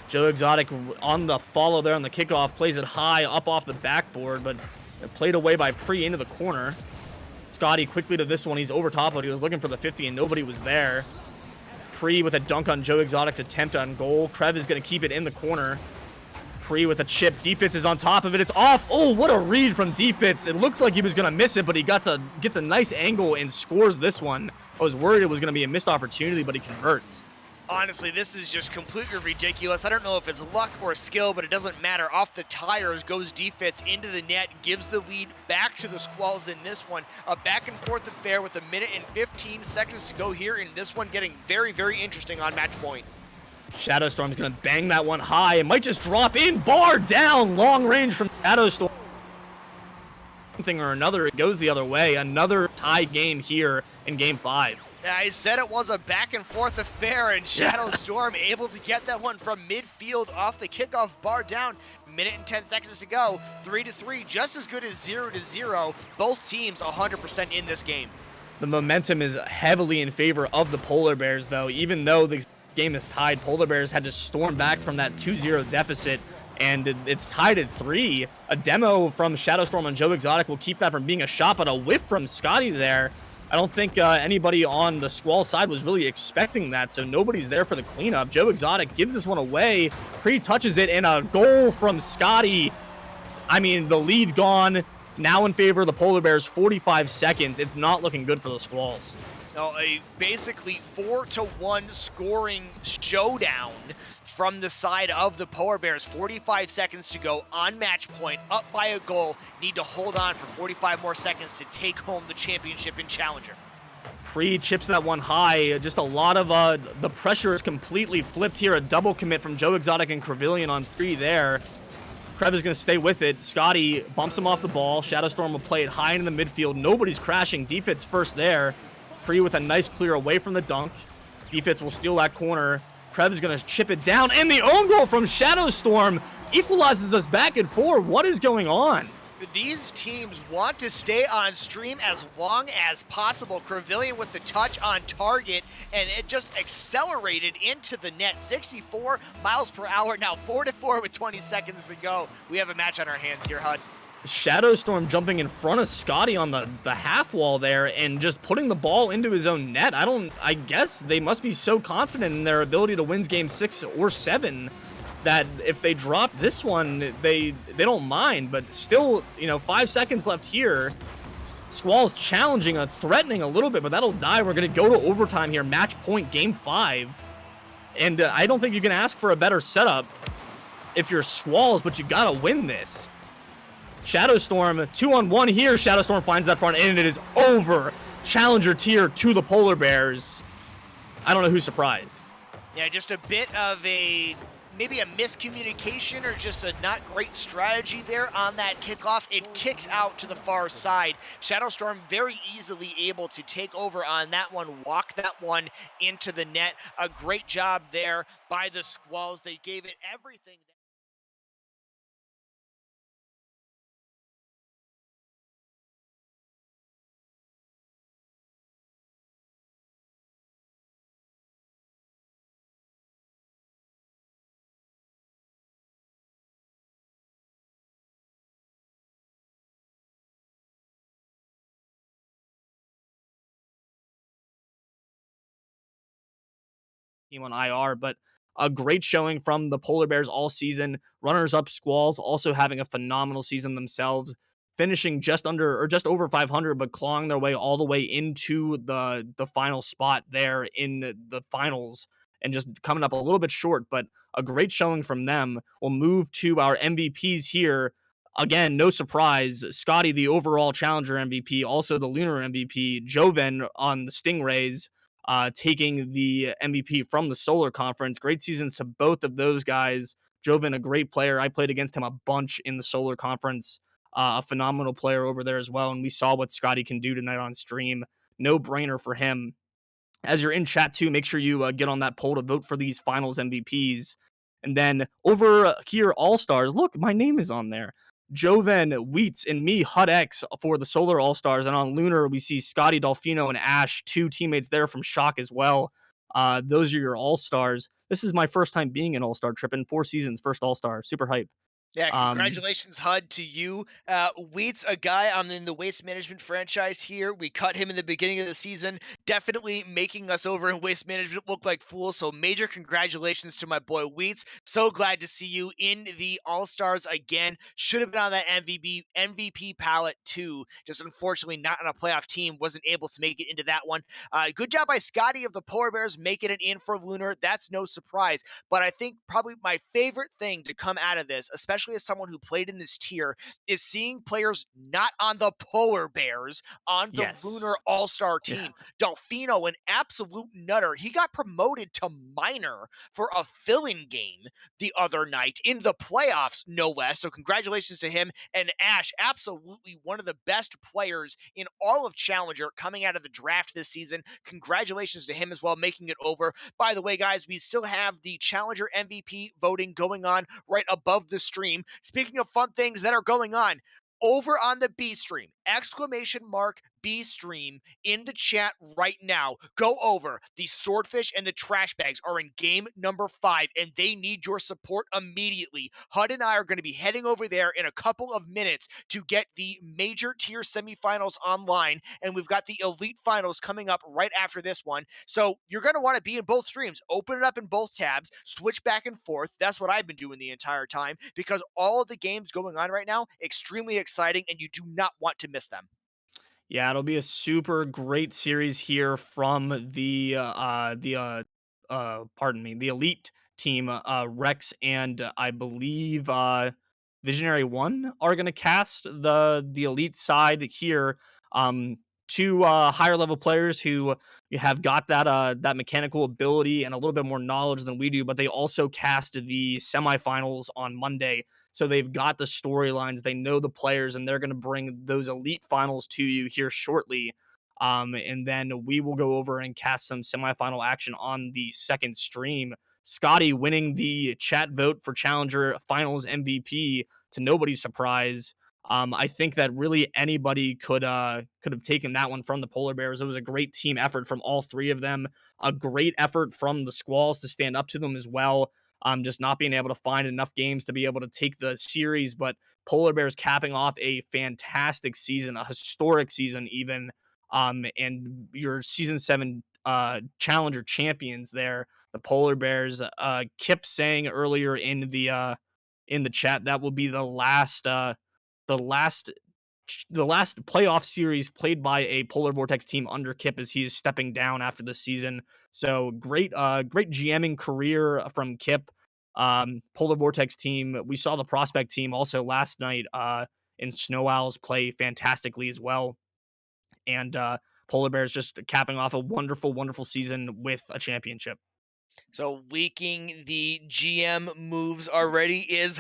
Joe Exotic on the follow there on the kickoff, plays it high up off the backboard, but played away by Pre into the corner. Scotty quickly to this one. He's over top of it. He was looking for the 50 and nobody was there. Pre with a dunk on Joe Exotic's attempt on goal. Krev is going to keep it in the corner. Pre with a chip. Defitz is on top of it. It's off. Oh, what a read from Defitz. It looked like he was going to miss it, but he gets a nice angle and scores this one. I was worried it was going to be a missed opportunity, but he converts. Honestly, this is just completely ridiculous. I don't know if it's luck or skill, but it doesn't matter. Off the tires goes Defitz into the net, gives the lead back to the Squalls in this one. A back and forth affair with 1 minute and 15 seconds to go here in this one, getting very, very interesting on match point. Shadowstorm's going to bang that one high. It might just drop in. Bar down. Long range from Shadowstorm. thing or another, it goes the other way. Another tie game here in game 5. I said it was a back and forth affair, and Yeah. Shadow Storm able to get that one from midfield off the kickoff bar down. Minute and 10 seconds to go. 3-3, just as good as 0-0. Both teams 100% in this game. The momentum is heavily in favor of the Polar Bears, though. Even though the game is tied, Polar Bears had to storm back from that 2-0 deficit, and it's tied at 3. A demo from Shadowstorm on Joe Exotic will keep that from being a shot, but a whiff from Scotty there. I don't think anybody on the Squall side was really expecting that, so nobody's there for the cleanup. Joe Exotic gives this one away, pre-touches it, and a goal from Scotty. I mean, the lead gone. Now in favor of the Polar Bears, 45 seconds. It's not looking good for the Squalls. No, a basically 4-1 scoring showdown from the side of the Polar Bears. 45 seconds to go on match point, up by a goal. Need to hold on for 45 more seconds to take home the championship in Challenger. Chips that one high. Just a lot of the pressure is completely flipped here. A double commit from Joe Exotic and Crevillian on 3 there. Krev is going to stay with it. Scotty bumps him off the ball. Shadowstorm will play it high in the midfield. Nobody's crashing. Defense first there. Pre with a nice clear away from the dunk. Defense will steal that corner. Krev is going to chip it down. And the own goal from Shadowstorm equalizes us back at 4. What is going on? These teams want to stay on stream as long as possible. Crevillian with the touch on target, and it just accelerated into the net. 64 miles per hour, now 4-4 with 20 seconds to go. We have a match on our hands here, HUD. Shadowstorm jumping in front of Scotty on the half wall there and just putting the ball into his own net. I guess they must be so confident in their ability to win game 6 or 7 that if they drop this one, they don't mind. But still, 5 seconds left here. Squalls challenging, threatening a little bit, but that'll die. We're going to go to overtime here. Match point, game 5. And I don't think you can ask for a better setup if you're Squalls, but you got to win this. Shadowstorm, 2-on-1 here. Shadowstorm finds that front, and it is over. Challenger tier to the Polar Bears. I don't know who's surprised. Yeah, just a bit of maybe a miscommunication or just a not great strategy there on that kickoff. It kicks out to the far side. Shadowstorm very easily able to take over on that one, walk that one into the net. A great job there by the Squalls. They gave it everything. Team on IR, but a great showing from the Polar Bears all season. Runners-up Squalls also having a phenomenal season themselves, finishing just under or just over 500, but clawing their way all the way into the final spot there in the finals, and just coming up a little bit short, but a great showing from them. We'll move to our MVPs here. Again, no surprise, Scotty, the overall Challenger MVP, also the Lunar MVP, Joven on the Stingrays, taking the MVP from the Solar Conference. Great seasons to both of those guys. Joven, a great player. I played against him a bunch in the Solar Conference. A phenomenal player over there as well. And we saw what Scotty can do tonight on stream. No brainer for him. As you're in chat too, make sure you get on that poll to vote for these finals MVPs. And then over here, All-Stars. Look, my name is on there. Joven, Wheats, and me, HUDx, for the Solar All-Stars. And on Lunar, we see Scotty, Dolfino, and Ash, 2 teammates there from Shock as well. Those are your All-Stars. This is my first time being an All-Star trip in 4 seasons, first All-Star. Super hype. Yeah, congratulations, HUD, to you. Wheat's a guy I'm in the Waste Management franchise here. We cut him in the beginning of the season, definitely making us over in Waste Management look like fools. So major congratulations to my boy Wheats. So glad to see you in the All-Stars again. Should have been on that MVP palette too. Just unfortunately not on a playoff team. Wasn't able to make it into that one. Good job by Scotty of the Polar Bears making it in for Lunar. That's no surprise. But I think probably my favorite thing to come out of this, especially especially as someone who played in this tier, is seeing players not on the Polar Bears, on the Yes. Lunar All-Star Yeah. team. Delfino, an absolute nutter. He got promoted to minor for a fill-in game the other night in the playoffs, no less. So congratulations to him. And Ash, absolutely one of the best players in all of Challenger coming out of the draft this season. Congratulations to him as well, making it over. By the way, guys, we still have the Challenger MVP voting going on right above the stream. Speaking of fun things that are going on, over on the B stream, exclamation mark B stream in the chat right now. Go over. The swordfish and the trash bags are in game number 5, and they need your support immediately. HUD and I are going to be heading over there in a couple of minutes to get the major tier semifinals online, and we've got the elite finals coming up right after this one. So you're going to want to be in both streams. Open it up in both tabs, switch back and forth. That's what I've been doing the entire time because all of the games going on right now, extremely exciting, and you do not want to miss them. Yeah, it'll be a super great series here from pardon me, the elite team. Rex and I believe Visionary One are going to cast the elite side here. Um, two higher level players who have got that mechanical ability and a little bit more knowledge than we do, but they also cast the semifinals on Monday, so they've got the storylines, they know the players, and they're going to bring those elite finals to you here shortly. And then we will go over and cast some semifinal action on the second stream. Scotty winning the chat vote for Challenger Finals MVP to nobody's surprise. I think that really anybody could have taken that one from the Polar Bears. It was a great team effort from all three of them. A great effort from the Squalls to stand up to them as well. Just not being able to find enough games to be able to take the series, but Polar Bears capping off a fantastic season, a historic season even. And your season 7 challenger champions there, the Polar Bears. Kip saying earlier in the chat that will be the last the last playoff series played by a Polar Vortex team under Kip as he is stepping down after the season. So great GMing career from Kip. Polar Vortex team. We saw the prospect team also last night in Snow Owls play fantastically as well. And Polar Bears just capping off a wonderful, wonderful season with a championship. So leaking the GM moves already is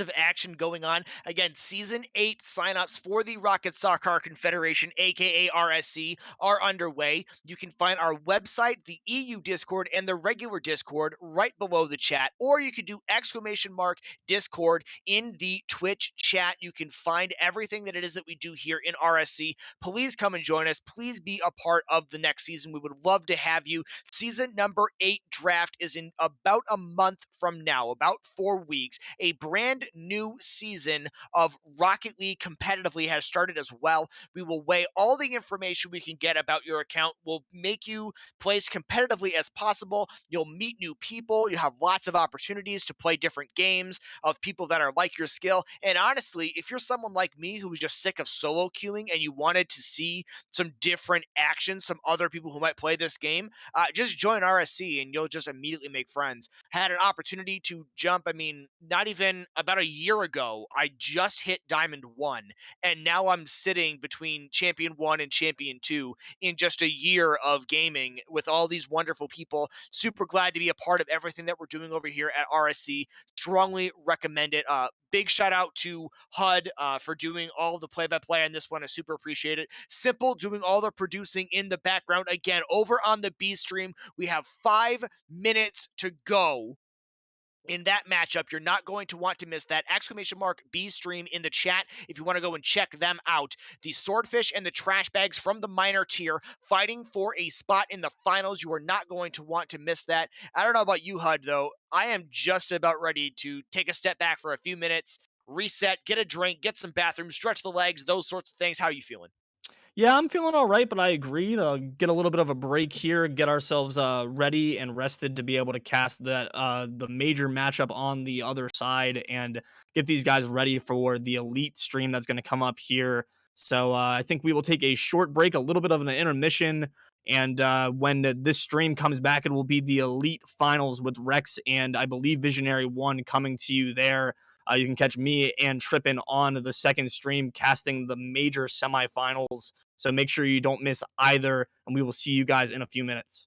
of action going on. Again, season 8 signups for the Rocket Soccer Confederation, aka RSC, are underway. You can find our website, the EU Discord, and the regular Discord right below the chat, or you can do exclamation mark Discord in the Twitch chat. You can find everything that it is that we do here in RSC. Please come and join us. Please be a part of the next season. We would love to have you. Season number 8 draft is in about a month from now, about 4 weeks. A brand new season of Rocket League competitively has started as well. We will weigh all the information we can get about your account. We'll make you play as competitively as possible. You'll meet new people. You have lots of opportunities to play different games of people that are like your skill. And honestly, if you're someone like me who was just sick of solo queuing and you wanted to see some different action, some other people who might play this game, just join RSC and you'll just immediately make friends. Had an opportunity to jump, I mean, not even about a year ago, I just hit Diamond 1, and now I'm sitting between Champion 1 and Champion 2 in just a year of gaming with all these wonderful people. Super glad to be a part of everything that we're doing over here at RSC. Strongly recommend it. Big shout out to HUD for doing all the play-by-play on this one. I super appreciate it. Simple doing all the producing in the background. Again, over on the B stream, we have 5 minutes to go in that matchup. You're not going to want to miss that. Exclamation mark B stream in the chat if you want to go and check them out. The Swordfish and the Trash Bags from the minor tier fighting for a spot in the finals. You are not going to want to miss that. I don't know about you, HUD, though. I am just about ready to take a step back for a few minutes, reset, get a drink, get some bathroom, stretch the legs, those sorts of things. How are you feeling? Yeah, I'm feeling all right, but I agree to get a little bit of a break here, get ourselves ready and rested to be able to cast that the major matchup on the other side and get these guys ready for the elite stream that's going to come up here. So I think we will take a short break, a little bit of an intermission, and when this stream comes back, it will be the elite finals with Rex and I believe Visionary One coming to you there. You can catch me and Trippin on the second stream casting the major semifinals. So make sure you don't miss either, and we will see you guys in a few minutes.